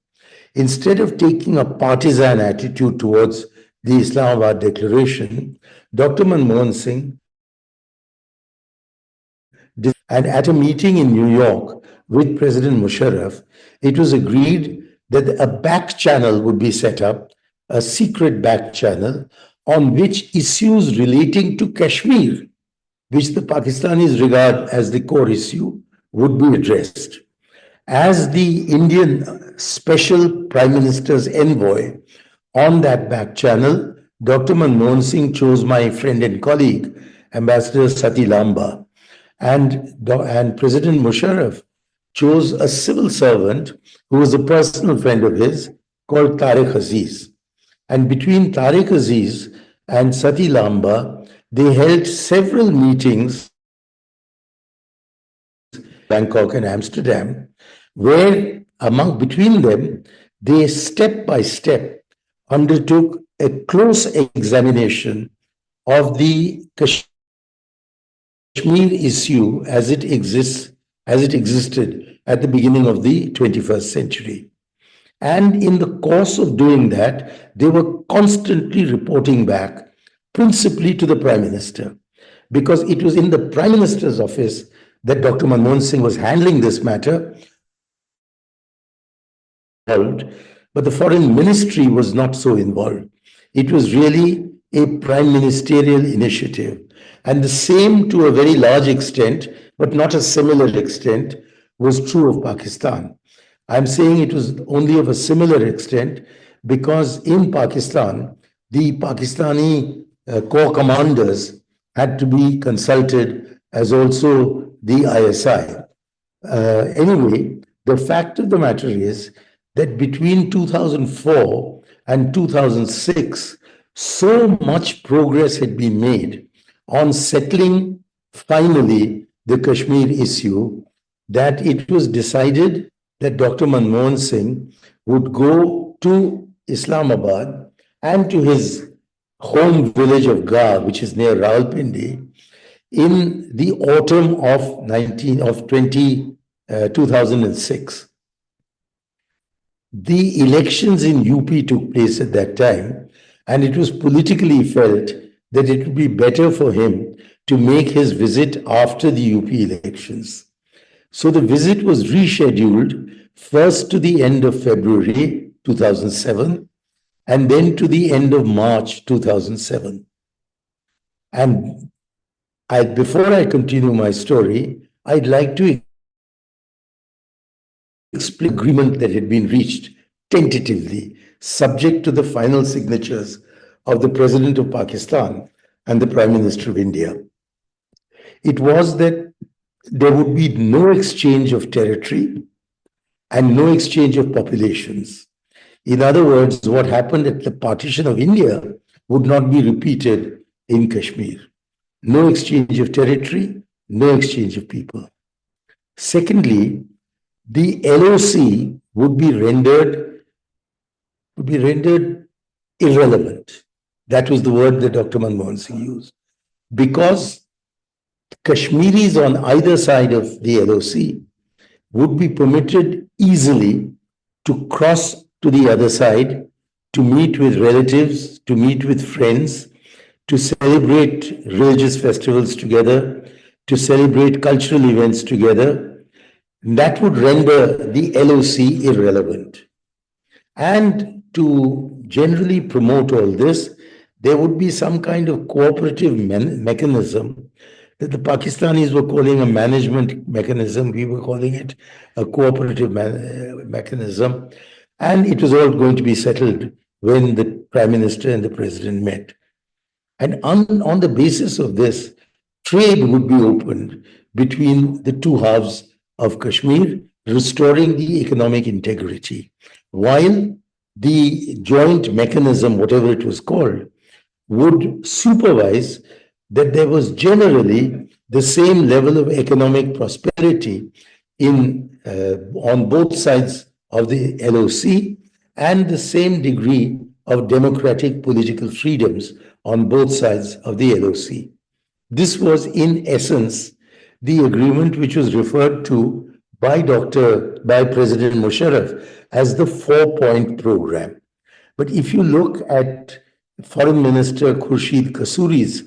Instead of taking a partisan attitude towards the Islamabad Declaration, Dr. Manmohan Singh, and at a meeting in New York with President Musharraf, it was agreed that a back channel would be set up, a secret back channel, on which issues relating to Kashmir, which the Pakistanis regard as the core issue, would be addressed. As the Indian Special Prime Minister's envoy on that back channel, Dr. Manmohan Singh chose my friend and colleague, Ambassador Sati Lamba, and President Musharraf chose a civil servant who was a personal friend of his called Tariq Aziz. And between Tariq Aziz and Sati Lamba, they held several meetings Bangkok and Amsterdam, where between them, they step by step undertook a close examination of the Kashmir issue as it existed at the beginning of the 21st century. And in the course of doing that, they were constantly reporting back, principally to the Prime Minister, because it was in the Prime Minister's office that Dr. Manmohan Singh was handling this matter, but the Foreign Ministry was not so involved. It was really a prime ministerial initiative. And the same, to a very large extent, but not a similar extent, was true of Pakistan. I'm saying it was only of a similar extent because in Pakistan, the Pakistani corps commanders had to be consulted, as also the ISI. Anyway, the fact of the matter is that between 2004 and 2006, so much progress had been made on settling finally the Kashmir issue that it was decided that Dr. Manmohan Singh would go to Islamabad and to his home village of Gar, which is near Rawalpindi, in the autumn of 2006. The elections in UP took place at that time, and it was politically felt that it would be better for him to make his visit after the UP elections. So the visit was rescheduled first to the end of February 2007 and then to the end of March 2007. And before I continue my story, I'd like to explain the agreement that had been reached tentatively, subject to the final signatures of the President of Pakistan and the Prime Minister of India. It was that there would be no exchange of territory and no exchange of populations. In other words, what happened at the partition of India would not be repeated in Kashmir. No exchange of territory, no exchange of people. Secondly, the LOC would be rendered irrelevant. That was the word that Dr. Manmohan Singh used. Because Kashmiris on either side of the LOC would be permitted easily to cross to the other side, to meet with relatives, to meet with friends, to celebrate religious festivals together, to celebrate cultural events together. That would render the LOC irrelevant. And to generally promote all this, there would be some kind of cooperative mechanism that the Pakistanis were calling a management mechanism. We were calling it a cooperative mechanism. And it was all going to be settled when the Prime Minister and the President met. And on the basis of this, trade would be opened between the two halves of Kashmir, restoring the economic integrity, while the joint mechanism, whatever it was called, would supervise that there was generally the same level of economic prosperity on both sides of the LOC and the same degree of democratic political freedoms on both sides of the LOC. This was, in essence, the agreement which was referred to by President Musharraf as the 4-point program. But if you look at Foreign Minister Khurshid Kasuri's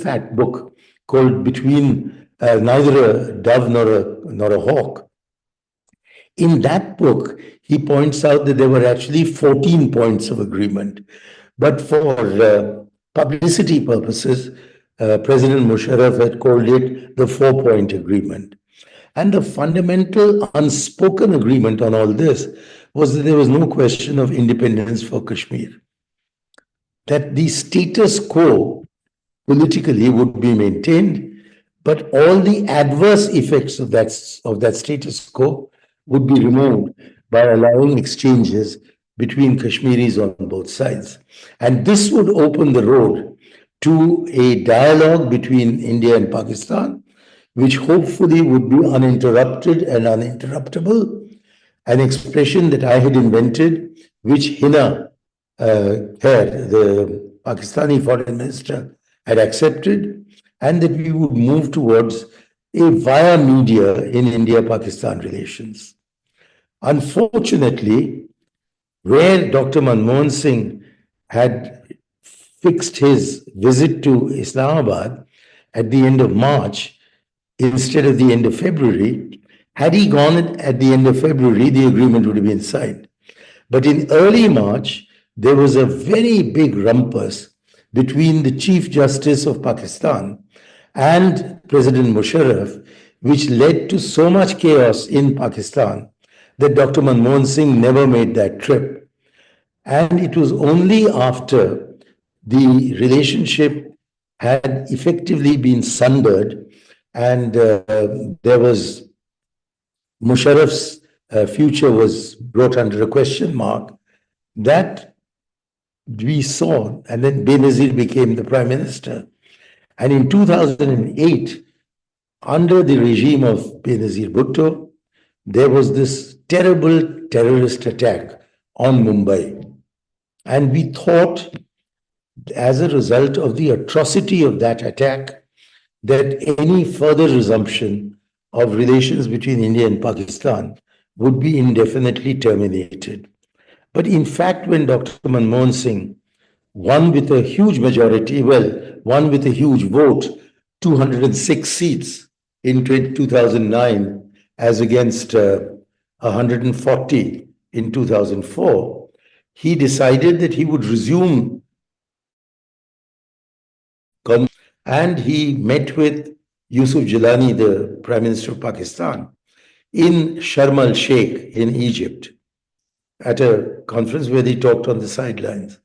fat book called Between Neither a Dove nor a Hawk, in that book, he points out that there were actually 14 points of agreement. But for publicity purposes, President Musharraf had called it the 4-point agreement. And the fundamental unspoken agreement on all this was that there was no question of independence for Kashmir. That the status quo politically would be maintained, but all the adverse effects of that status quo would be removed by allowing exchanges between Kashmiris on both sides. And this would open the road to a dialogue between India and Pakistan, which hopefully would be uninterrupted and uninterruptible, an expression that I had invented, which Hina Khair, the Pakistani foreign minister, had accepted, and that we would move towards a via media in India-Pakistan relations. Unfortunately, where Dr. Manmohan Singh had fixed his visit to Islamabad at the end of March instead of the end of February, had he gone at the end of February, the agreement would have been signed. But in early March, there was a very big rumpus between the Chief Justice of Pakistan and President Musharraf, which led to so much chaos in Pakistan that Dr. Manmohan Singh never made that trip. And it was only after the relationship had effectively been sundered and there was Musharraf's future was brought under a question mark, that we saw, and then Benazir became the prime minister. And in 2008, under the regime of Benazir Bhutto, there was this terrible terrorist attack on Mumbai. And we thought, as a result of the atrocity of that attack, that any further resumption of relations between India and Pakistan would be indefinitely terminated. But in fact, when Dr. Manmohan Singh won with a huge majority, won with a huge vote, 206 seats in 2009 as against 140 in 2004, he decided that he would resume, and he met with Yusuf Gilani, the Prime Minister of Pakistan, in Sharm el-Sheikh in Egypt at a conference where they talked on the sidelines.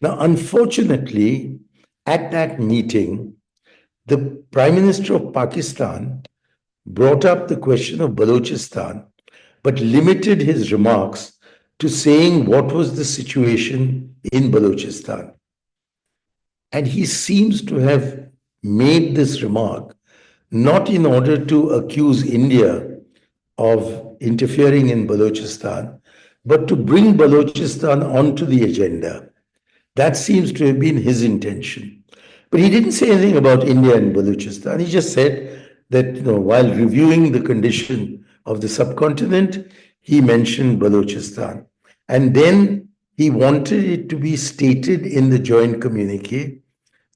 Now, unfortunately, at that meeting, the Prime Minister of Pakistan brought up the question of Balochistan, but limited his remarks to saying what was the situation in Balochistan. And he seems to have made this remark not in order to accuse India of interfering in Balochistan, but to bring Balochistan onto the agenda. That seems to have been his intention. But he didn't say anything about India and Balochistan. He just said that, while reviewing the condition of the subcontinent, he mentioned Balochistan. And then he wanted it to be stated in the joint communique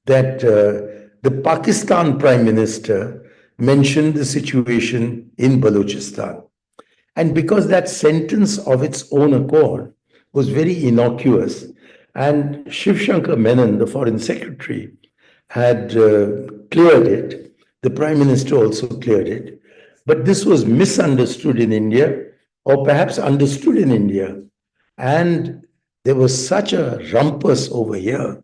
that the Pakistan Prime Minister mentioned the situation in Balochistan. And because that sentence of its own accord was very innocuous, and Shankar Menon, the Foreign Secretary, had cleared it, the Prime Minister also cleared it, but this was misunderstood in India, or perhaps understood in India. And there was such a rumpus over here.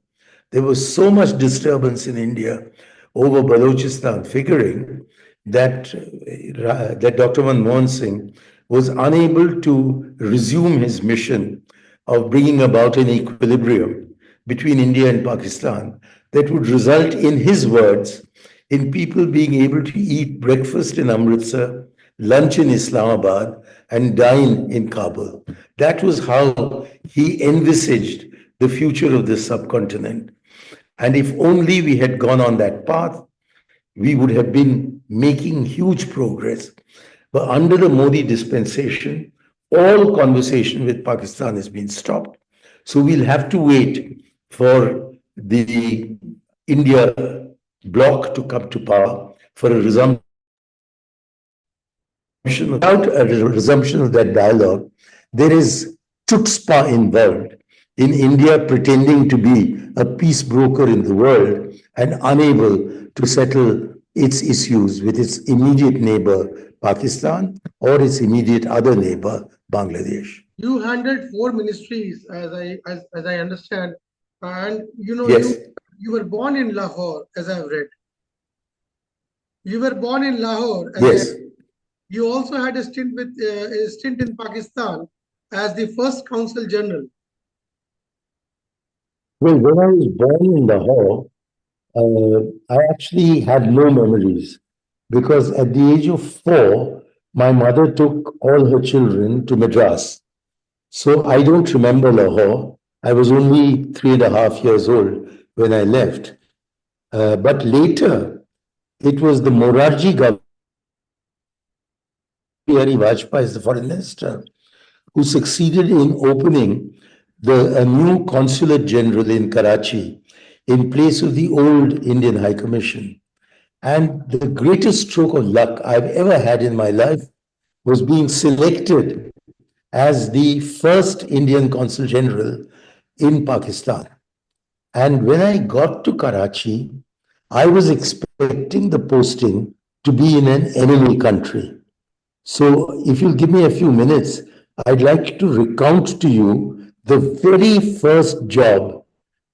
There was so much disturbance in India over Balochistan figuring that Dr. Manmohan Singh was unable to resume his mission of bringing about an equilibrium between India and Pakistan that would result, in his words, in people being able to eat breakfast in Amritsar lunch in Islamabad, and dine in Kabul. That was how he envisaged the future of this subcontinent. And if only we had gone on that path, we would have been making huge progress. But under the Modi dispensation, all conversation with Pakistan has been stopped. So we'll have to wait for the India bloc to come to power for a resumption. Without a resumption of that dialogue, there is chutzpah involved in India pretending to be a peace broker in the world and unable to settle its issues with its immediate neighbor, Pakistan, or its immediate other neighbor, Bangladesh. You handled four ministries, as I understand, and Yes. you were born in Lahore, as I've read. You were born in Lahore, Yes. you also had a stint in Pakistan as the first Consul General. Well, when I was born in Lahore, I actually had no memories because at the age of 4, my mother took all her children to Madras. So I don't remember Lahore. I was only 3.5 years old when I left. But later, it was the Morarji government, Bihari Vajpayee as the foreign minister, who succeeded in opening a new consulate general in Karachi in place of the old Indian High Commission. And the greatest stroke of luck I've ever had in my life was being selected as the first Indian consul general in Pakistan. And when I got to Karachi, I was expecting the posting to be in an enemy country. So if you'll give me a few minutes, I'd like to recount to you the very first job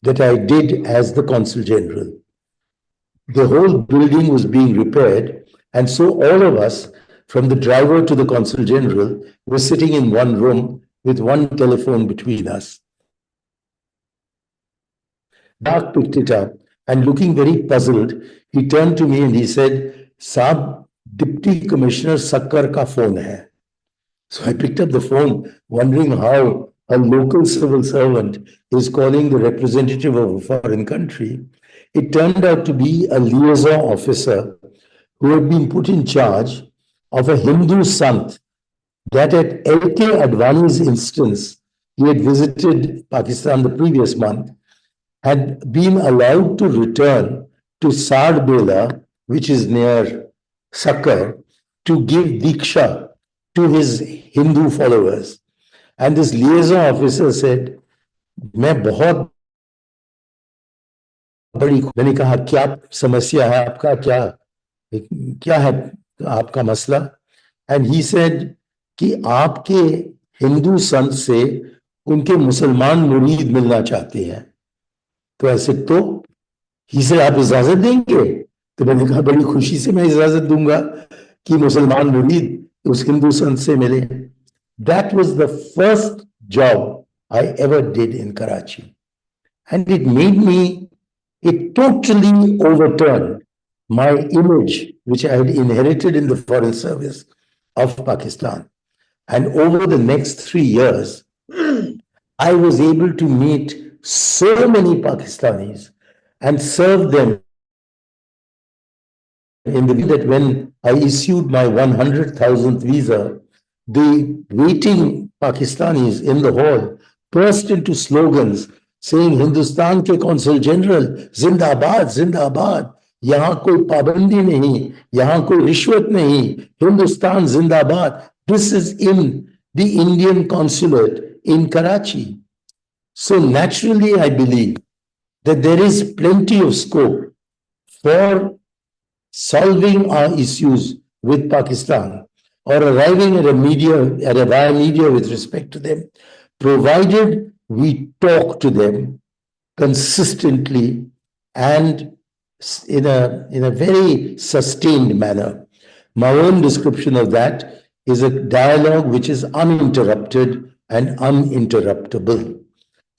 that I did as the Consul General. The whole building was being repaired, and so all of us, from the driver to the Consul General, were sitting in one room with one telephone between us. Dark picked it up, and looking very puzzled, he turned to me and he said, "Saab, Deputy Commissioner Shankar ka phone hai." So I picked up the phone, wondering how a local civil servant is calling the representative of a foreign country. It turned out to be a liaison officer who had been put in charge of a Hindu sant that at L.K. Advani's instance, he had visited Pakistan the previous month, had been allowed to return to Sardbela, which is near Shankar, to give Diksha to his Hindu followers. And this liaison officer said, मैं बहुत बड़ी, मैंने कहा क्या समस्या है आपका, क्या है आपका मसला? And he said कि आपके हिंदू संत से उनके मुसलमान मुरीद मिलना चाहते हैं. तो ऐसे तो ही से आप इजाजत देंगे? तो मैंने कहा बड़ी खुशी से मैं इजाजत दूंगा कि मुसलमान मुरीद उस हिंदू संत से मिले. That was the first job I ever did in Karachi. And it totally overturned my image, which I had inherited in the foreign service of Pakistan. And over the next 3 years, I was able to meet so many Pakistanis and serve them in the way that when I issued my 100,000th visa, the waiting Pakistanis in the hall burst into slogans saying, Hindustan ke Consul General, Zindabad, Zindabad. यहाँ कोई पाबंदी नहीं, यहाँ कोई रिश्वत नहीं, Hindustan Zindabad. This is in the Indian consulate in Karachi. So naturally, I believe that there is plenty of scope for solving our issues with Pakistan or arriving at a via media with respect to them, provided we talk to them consistently and in a very sustained manner. My own description of that is a dialogue which is uninterrupted and uninterruptible.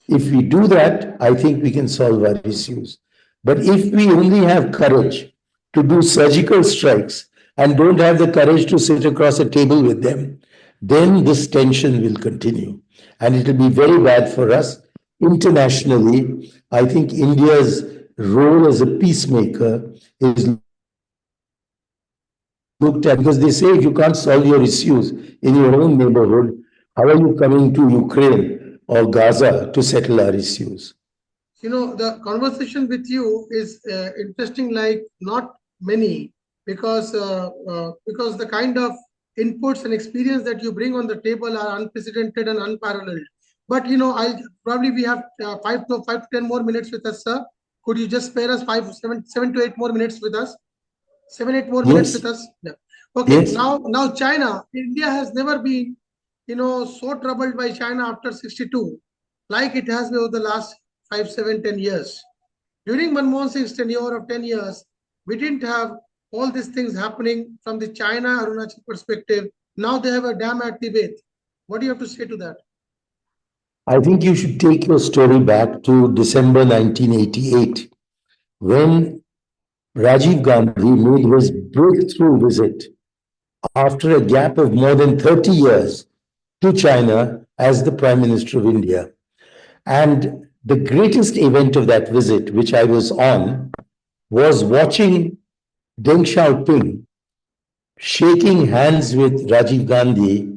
If we do that, I think we can solve our issues. But if we only have courage to do surgical strikes and don't have the courage to sit across a table with them, then this tension will continue. And it will be very bad for us. Internationally, I think India's role as a peacemaker is looked at, because they say if you can't solve your issues in your own neighborhood, how are you coming to Ukraine or Gaza to settle our issues? The conversation with you is interesting like not many, because the kind of inputs and experience that you bring on the table are unprecedented and unparalleled. But I'll probably we have 5 to 10 more minutes with us, sir. Could you just spare us 7 to 8 more minutes with us? 7 8 more minutes with Yes, us. Yeah. Okay. yes. Now China. India has never been so troubled by China after 62, like it has been over the last 5 7 10 years. During Manmohan Singh's tenure of 10 years, we didn't have all these things happening from the China Arunachal perspective. Now they have a dam at Tibet. What do you have to say to that? I think you should take your story back to December 1988, when Rajiv Gandhi made his breakthrough visit after a gap of more than 30 years to China as the Prime Minister of India. And the greatest event of that visit, which I was on, was watching Deng Xiaoping shaking hands with Rajiv Gandhi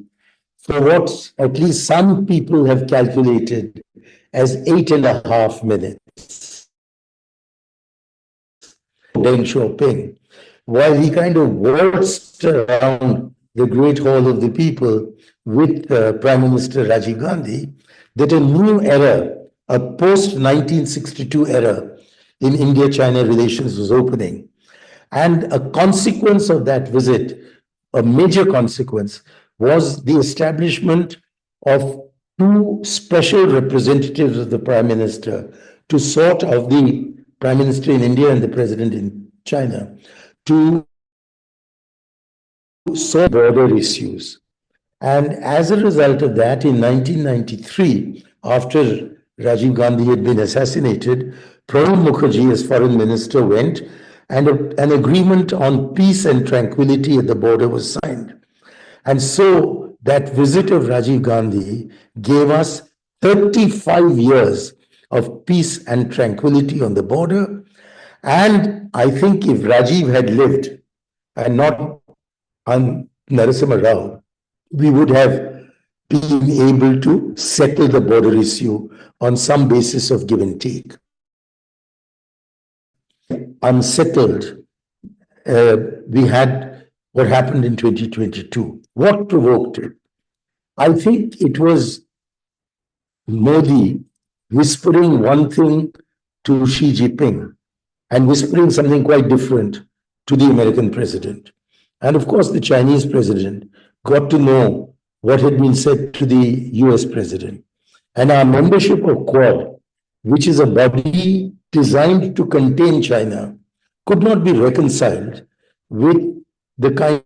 for what at least some people have calculated as 8.5 minutes. Deng Xiaoping, while he kind of waltzed around the Great Hall of the People with Prime Minister Rajiv Gandhi, that a new era, a post 1962 era in India China relations was opening. And a consequence of that visit, a major consequence, was the establishment of two special representatives of the Prime Minister to sort of the Prime Minister in India and the President in China to sort border issues. And as a result of that, in 1993, after Rajiv Gandhi had been assassinated, Pranab Mukherjee, as foreign minister, went and an agreement on peace and tranquility at the border was signed. And so that visit of Rajiv Gandhi gave us 35 years of peace and tranquility on the border. And I think if Rajiv had lived and not Narasimha Rao, we would have been able to settle the border issue on some basis of give and take. Unsettled, we had what happened in 2022. What provoked it? I think it was Modi whispering one thing to Xi Jinping and whispering something quite different to the American president. And of course, the Chinese president got to know what had been said to the US president. And our membership of Quad, which is a body designed to contain China, could not be reconciled with the kind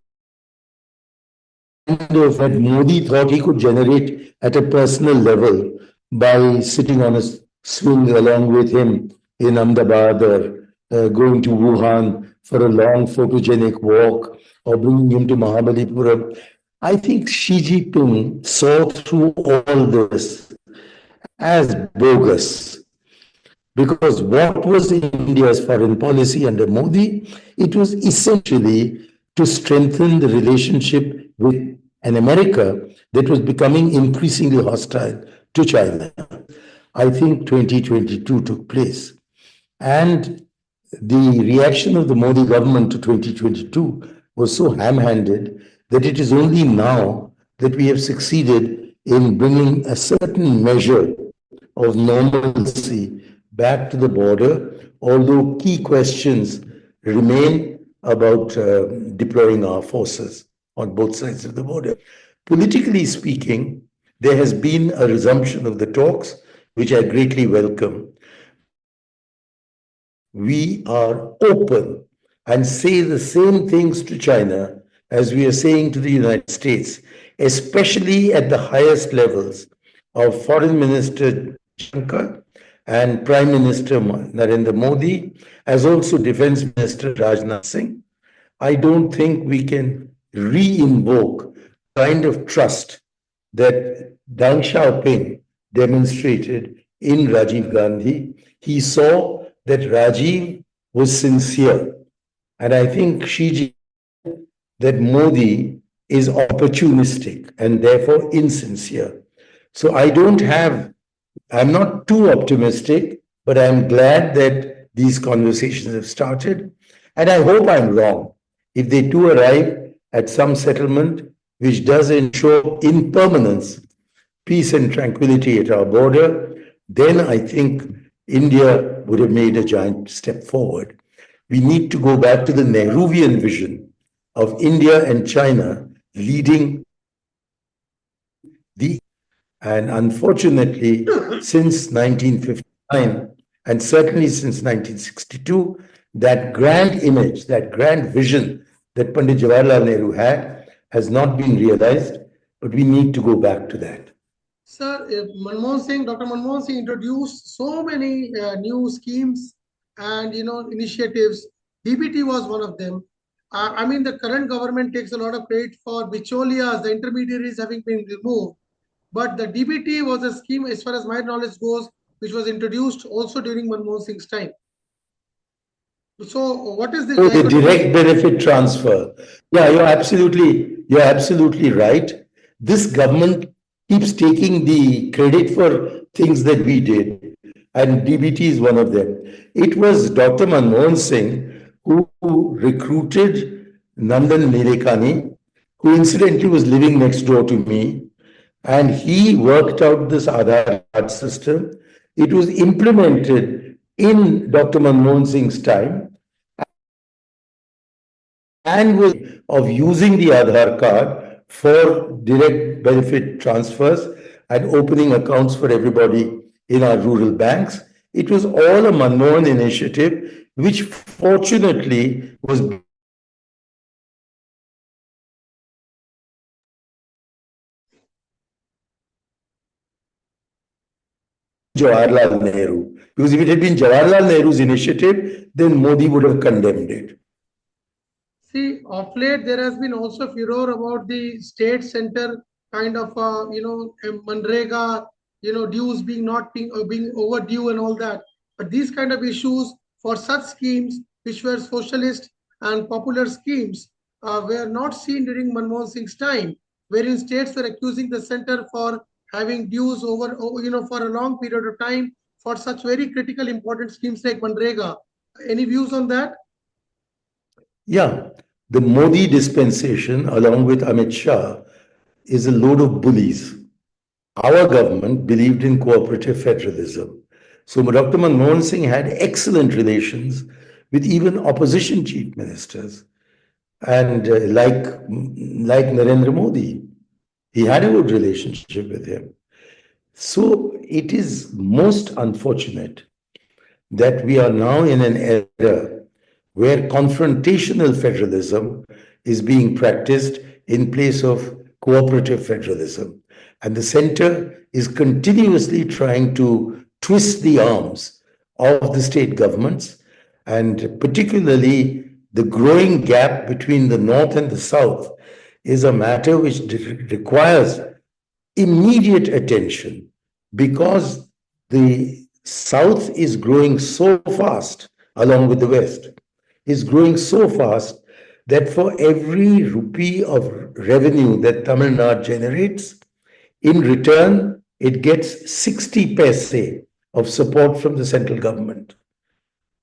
of that Modi thought he could generate at a personal level by sitting on a swing along with him in Ahmedabad or going to Wuhan for a long photogenic walk or bringing him to Mahabalipuram. I think Xi Jinping saw through all this as bogus. Because what was India's foreign policy under Modi? It was essentially to strengthen the relationship with an America that was becoming increasingly hostile to China. I think 2022 took place. And the reaction of the Modi government to 2022 was so ham-handed that it is only now that we have succeeded in bringing a certain measure of normalcy back to the border, although key questions remain about deploying our forces on both sides of the border. Politically speaking, there has been a resumption of the talks, which I greatly welcome. We are open and say the same things to China as we are saying to the United States, especially at the highest levels of Foreign Minister Shankar and Prime Minister Narendra Modi, as also Defense Minister Rajnath Singh. I don't think we can re-invoke kind of trust that Deng Xiaoping demonstrated in Rajiv Gandhi. He saw that Rajiv was sincere. And I think Xi that Modi is opportunistic and therefore insincere. So I'm not too optimistic, but I'm glad that these conversations have started. And I hope I'm wrong. If they do arrive at some settlement which does ensure impermanence, peace and tranquility at our border, then I think India would have made a giant step forward. We need to go back to the Nehruvian vision of India and China leading the. And unfortunately, since 1959, and certainly since 1962, that grand image, that grand vision that Pandit Jawaharlal Nehru had has not been realized, but we need to go back to that. Sir, Dr. Manmohan Singh introduced so many new schemes and initiatives. DBT was one of them. I mean, the current government takes a lot of credit for bicholias, the intermediaries having been removed. But the DBT was a scheme, as far as my knowledge goes, which was introduced also during Manmohan Singh's time. So, what is this Oh, the dichotomy? direct benefit transfer. Yeah, you're absolutely right. This government keeps taking the credit for things that we did, and DBT is one of them. It was Dr. Manmohan Singh who recruited Nandan Nilekani, who incidentally was living next door to me, and he worked out this Aadhaar card system. It was implemented in Dr. Manmohan Singh's time and was of using the Aadhaar card for direct benefit transfers and opening accounts for everybody in our rural banks. It was all a Manmohan initiative, which fortunately was Jawaharlal Nehru. Because if it had been Jawaharlal Nehru's initiative, then Modi would have condemned it. See, of late there has been also furor about the state center kind of Manrega, dues being not being overdue and all that. But these kind of issues for such schemes which were socialist and popular schemes were not seen during Manmohan Singh's time, wherein states were accusing the center for having dues over for a long period of time for such very critical important schemes like Manrega. Any views on that? Yeah, the Modi dispensation, along with Amit Shah, is a load of bullies. Our government believed in cooperative federalism. So Dr. Manmohan Singh had excellent relations with even opposition chief ministers. And like Narendra Modi, he had a good relationship with him. So it is most unfortunate that we are now in an era where confrontational federalism is being practiced in place of cooperative federalism. And the center is continuously trying to twist the arms of the state governments, and particularly the growing gap between the North and the South is a matter which requires immediate attention because the South is growing so fast along with the West, is growing so fast that for every rupee of revenue that Tamil Nadu generates, in return, it gets 60 paise of support from the central government.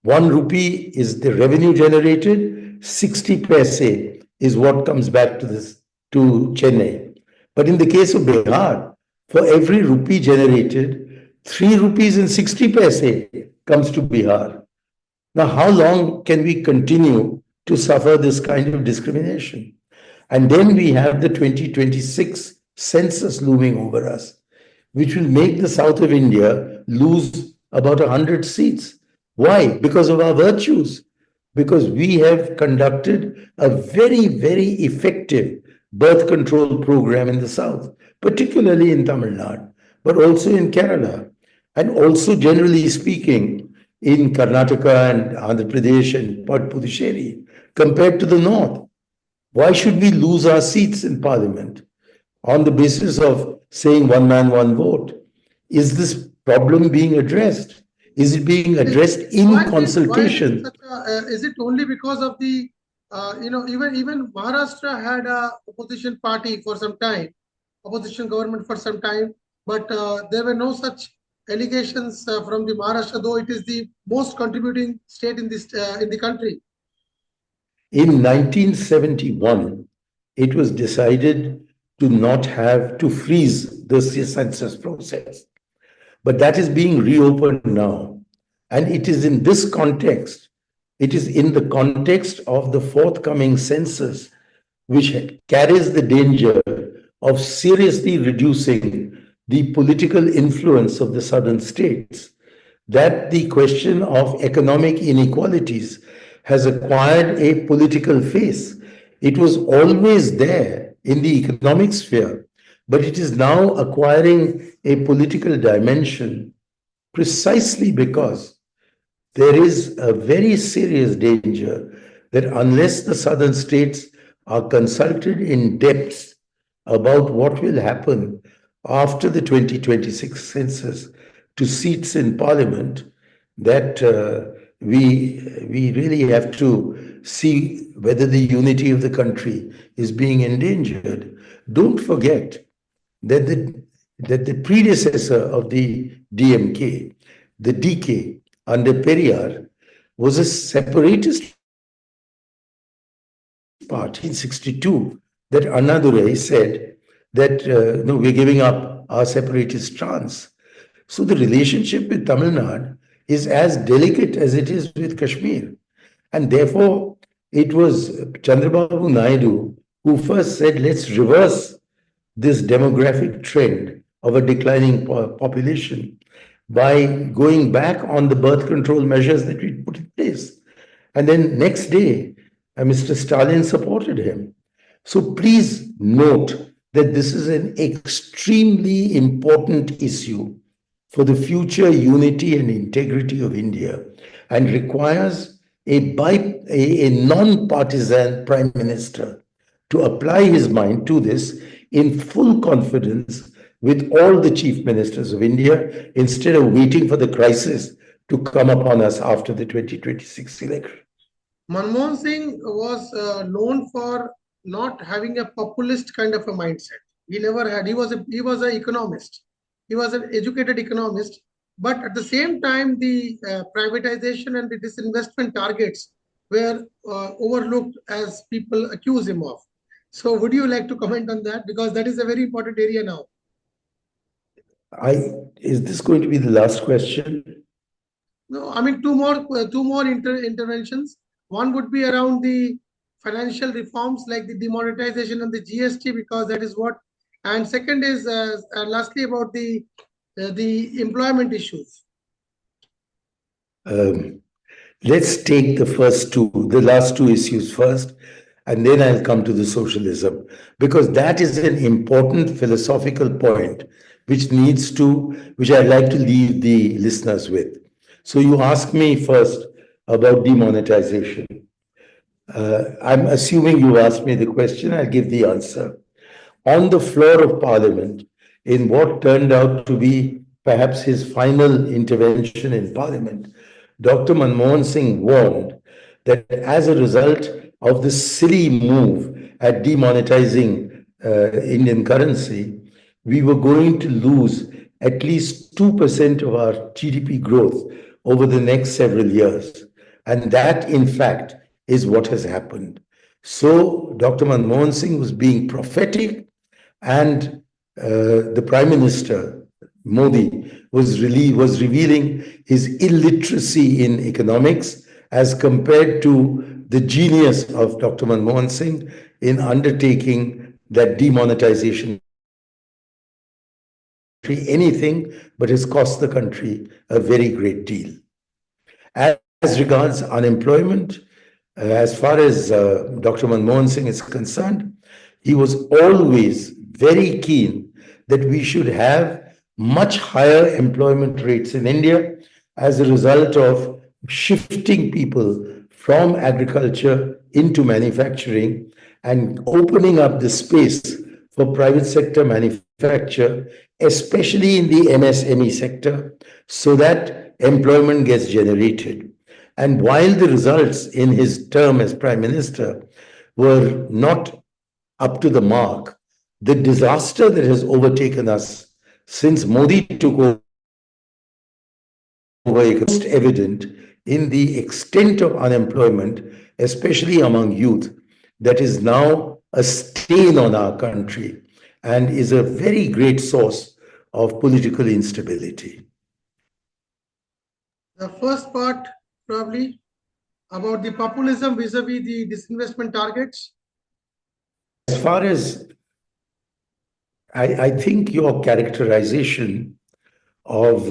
1 rupee is the revenue generated, 60 paise is what comes back to this to Chennai. But in the case of Bihar, for every rupee generated, 3 rupees and 60 paise comes to Bihar. Now, how long can we continue to suffer this kind of discrimination? And then we have the 2026 census looming over us, which will make the south of India lose about 100 seats. Why? Because of our virtues. Because we have conducted a very, very effective birth control program in the south, particularly in Tamil Nadu, but also in Kerala. And also, generally speaking, in Karnataka and Andhra Pradesh and Puducherry compared to the North? Why should we lose our seats in parliament on the basis of saying one man, one vote? Is this problem being addressed? Is it being addressed in Why is it consultation? such a? Is it only because of the? Even Maharashtra had a opposition party for some time, opposition government for some time, but there were no such allegations from the Maharashtra, though it is the most contributing state in the country. In 1971, it was decided to freeze the census process. But that is being reopened now. And it is in this context, it is in the context of the forthcoming census, which carries the danger of seriously reducing the political influence of the southern states, that the question of economic inequalities has acquired a political face. It was always there in the economic sphere, but it is now acquiring a political dimension precisely because there is a very serious danger that unless the southern states are consulted in depth about what will happen after the 2026 census to seats in parliament, that we really have to see whether the unity of the country is being endangered. Don't forget that the predecessor of the DMK, the DK under Periyar, was a separatist party in 62 that Annadurai said that no, we're giving up our separatist stance. So the relationship with Tamil Nadu is as delicate as it is with Kashmir. And therefore, it was Chandrababu Naidu who first said, let's reverse this demographic trend of a declining population by going back on the birth control measures that we put in place. And then next day, Mr. Stalin supported him. So please note that this is an extremely important issue for the future unity and integrity of India and requires a non-partisan prime minister to apply his mind to this in full confidence with all the chief ministers of India instead of waiting for the crisis to come upon us after the 2026 election. Manmohan Singh was known for not having a populist kind of a mindset. He never had. He was an economist. He was an educated economist. But at the same time, the privatization and the disinvestment targets were overlooked as people accuse him of. So, would you like to comment on that? Because that is a very important area now. Is this going to be the last question? No, I mean two more interventions. One would be around the financial reforms like the demonetization and the GST, because that is what. And second is lastly about the employment issues. Let's take the last two issues first, and then I'll come to the socialism, because that is an important philosophical point which I'd like to leave the listeners with. So you ask me first about demonetization. I'm assuming you asked me the question, I'll give the answer. On the floor of Parliament, in what turned out to be perhaps his final intervention in Parliament, Dr. Manmohan Singh warned that as a result of the silly move at demonetizing Indian currency, we were going to lose at least 2% of our GDP growth over the next several years. And that, in fact, is what has happened. So Dr. Manmohan Singh was being prophetic, and the Prime Minister, Modi, was revealing his illiteracy in economics as compared to the genius of Dr. Manmohan Singh in undertaking that demonetization anything, but has cost the country a very great deal. As regards unemployment, as far as Dr. Manmohan Singh is concerned, he was always very keen that we should have much higher employment rates in India. as a result of shifting people from agriculture into manufacturing and opening up the space for private sector manufacture, especially in the MSME sector, so that employment gets generated. And while the results in his term as Prime Minister were not up to the mark, the disaster that has overtaken us since Modi took over most evident in the extent of unemployment, especially among youth, that is now a stain on our country and is a very great source of political instability. The first part, probably, about the populism vis-a-vis the disinvestment targets. As far as I think your characterization of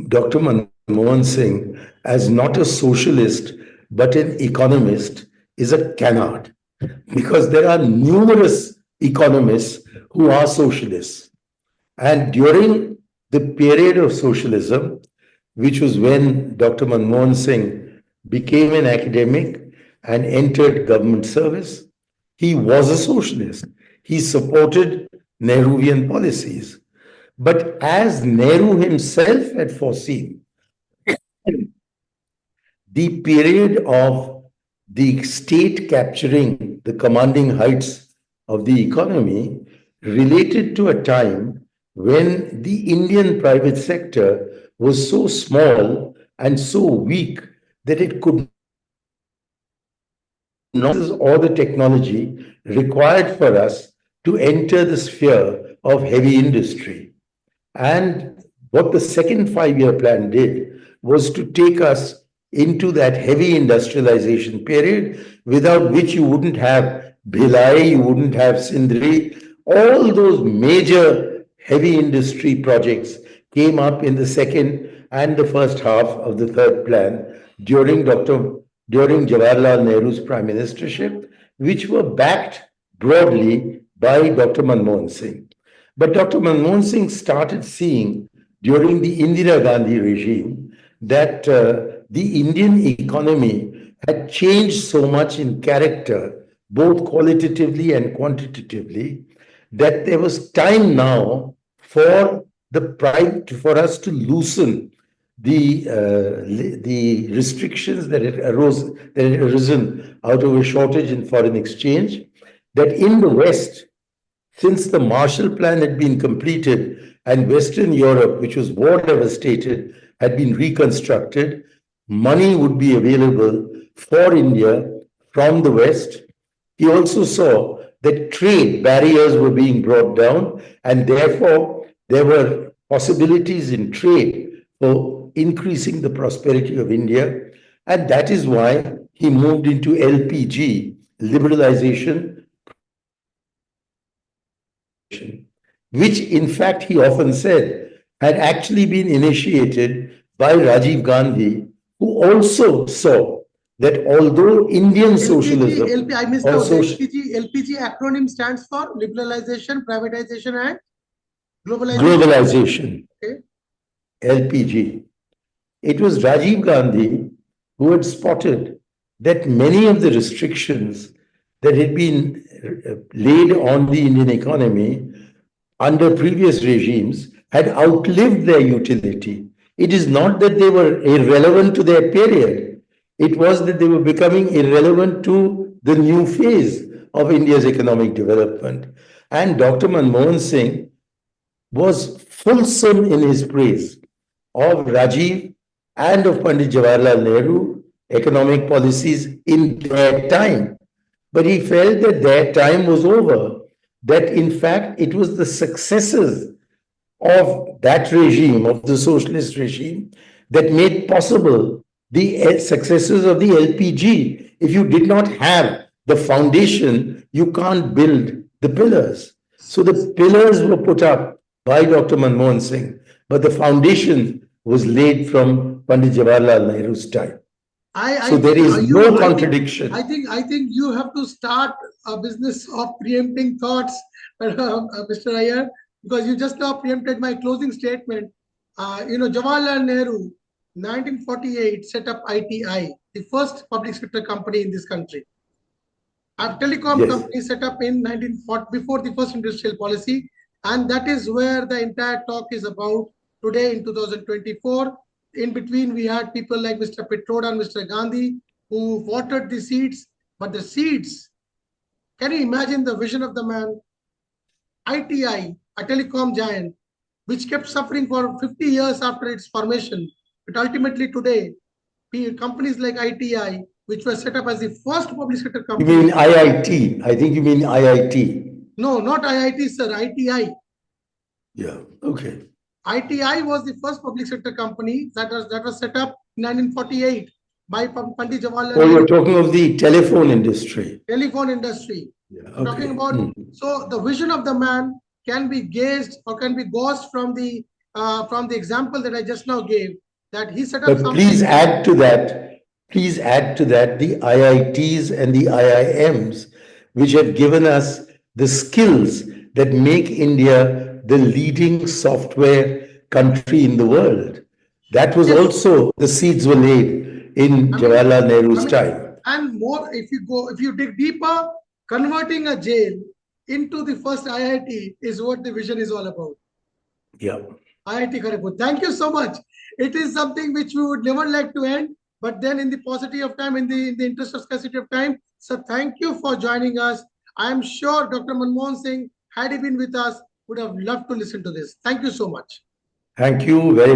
Dr. Manmohan Singh as not a socialist but an economist is a canard, because there are numerous economists who are socialists. And during the period of socialism, which was when Dr. Manmohan Singh became an academic and entered government service, he was a socialist. He supported Nehruvian policies. But as Nehru himself had foreseen, the period of the state capturing the commanding heights of the economy related to a time when the Indian private sector was so small and so weak that it could not or the technology required for us to enter the sphere of heavy industry. And what the second 5-year plan did was to take us into that heavy industrialization period, without which you wouldn't have Bhilai, you wouldn't have Sindri. All those major heavy industry projects came up in the second and the first half of the third plan during Jawaharlal Nehru's prime ministership, which were backed broadly by Dr. Manmohan Singh. But Dr. Manmohan Singh started seeing during the Indira Gandhi regime that the Indian economy had changed so much in character, both qualitatively and quantitatively, that there was time now for for us to loosen the restrictions that had arisen out of a shortage in foreign exchange. That in the West, since the Marshall Plan had been completed and Western Europe, which was war devastated, had been reconstructed, money would be available for India from the West. He also saw that trade barriers were being brought down, and therefore there were possibilities in trade for increasing the prosperity of India. And that is why he moved into LPG, liberalization, which in fact he often said had actually been initiated by Rajiv Gandhi, who also saw that although Indian socialism I missed out. LPG acronym stands for liberalization, privatization, and globalization. Okay. LPG. It was Rajiv Gandhi who had spotted that many of the restrictions that had been laid on the Indian economy under previous regimes had outlived their utility. It is not that they were irrelevant to their period. It was that they were becoming irrelevant to the new phase of India's economic development. And Dr. Manmohan Singh was fulsome in his praise of Rajiv and of Pandit Jawaharlal Nehru economic policies in their time. But he felt that their time was over, that in fact it was the successors of that regime, of the socialist regime, that made possible the successes of the LPG. If you did not have the foundation, you can't build the pillars. So the pillars were put up by Dr. Manmohan Singh, but the foundation was laid from Pandit Jawaharlal Nehru's time. So there is no contradiction. I think you have to start a business of preempting thoughts, Mr. Aiyar, because you just now preempted my closing statement. Jawaharlal Nehru 1948 set up ITI, the first public sector company in this country. A telecom Yes. company set up in 1940 before the first industrial policy, and that is where the entire talk is about today in 2024. In between, we had people like Mr. Petroda and Mr. Gandhi who watered the seeds, but the seeds, can you imagine the vision of the man? ITI, a telecom giant, which kept suffering for 50 years after its formation. But ultimately today, companies like ITI, which were set up as the first public sector You company. mean IIT? I think you mean IIT. No, not IIT, sir, ITI. Yeah. Okay. ITI was the first public sector company that was set up in 1948 by Pandit Jawaharlal Oh, Nehru. you're talking of the telephone industry. Telephone industry. Yeah. I'm talking Okay. about, so the vision of the man can be gauged or can be gauged from the example that I just now gave, that he set up But something. please add to that the IITs and the IIMs, which have given us the skills that make India the leading software country in the world. That was Yes. also, the seeds were laid in Jawaharlal Nehru's time. And more, if you dig deeper, converting a jail into the first IIT is what the vision is all about. Yeah. IIT Kharagpur. Thank you so much. It is something which we would never like to end, but then in the paucity of time, in the interest of scarcity of time, so thank you for joining us. I am sure Dr. Manmohan Singh, had he been with us, would have loved to listen to this. Thank you so much. Thank you very much.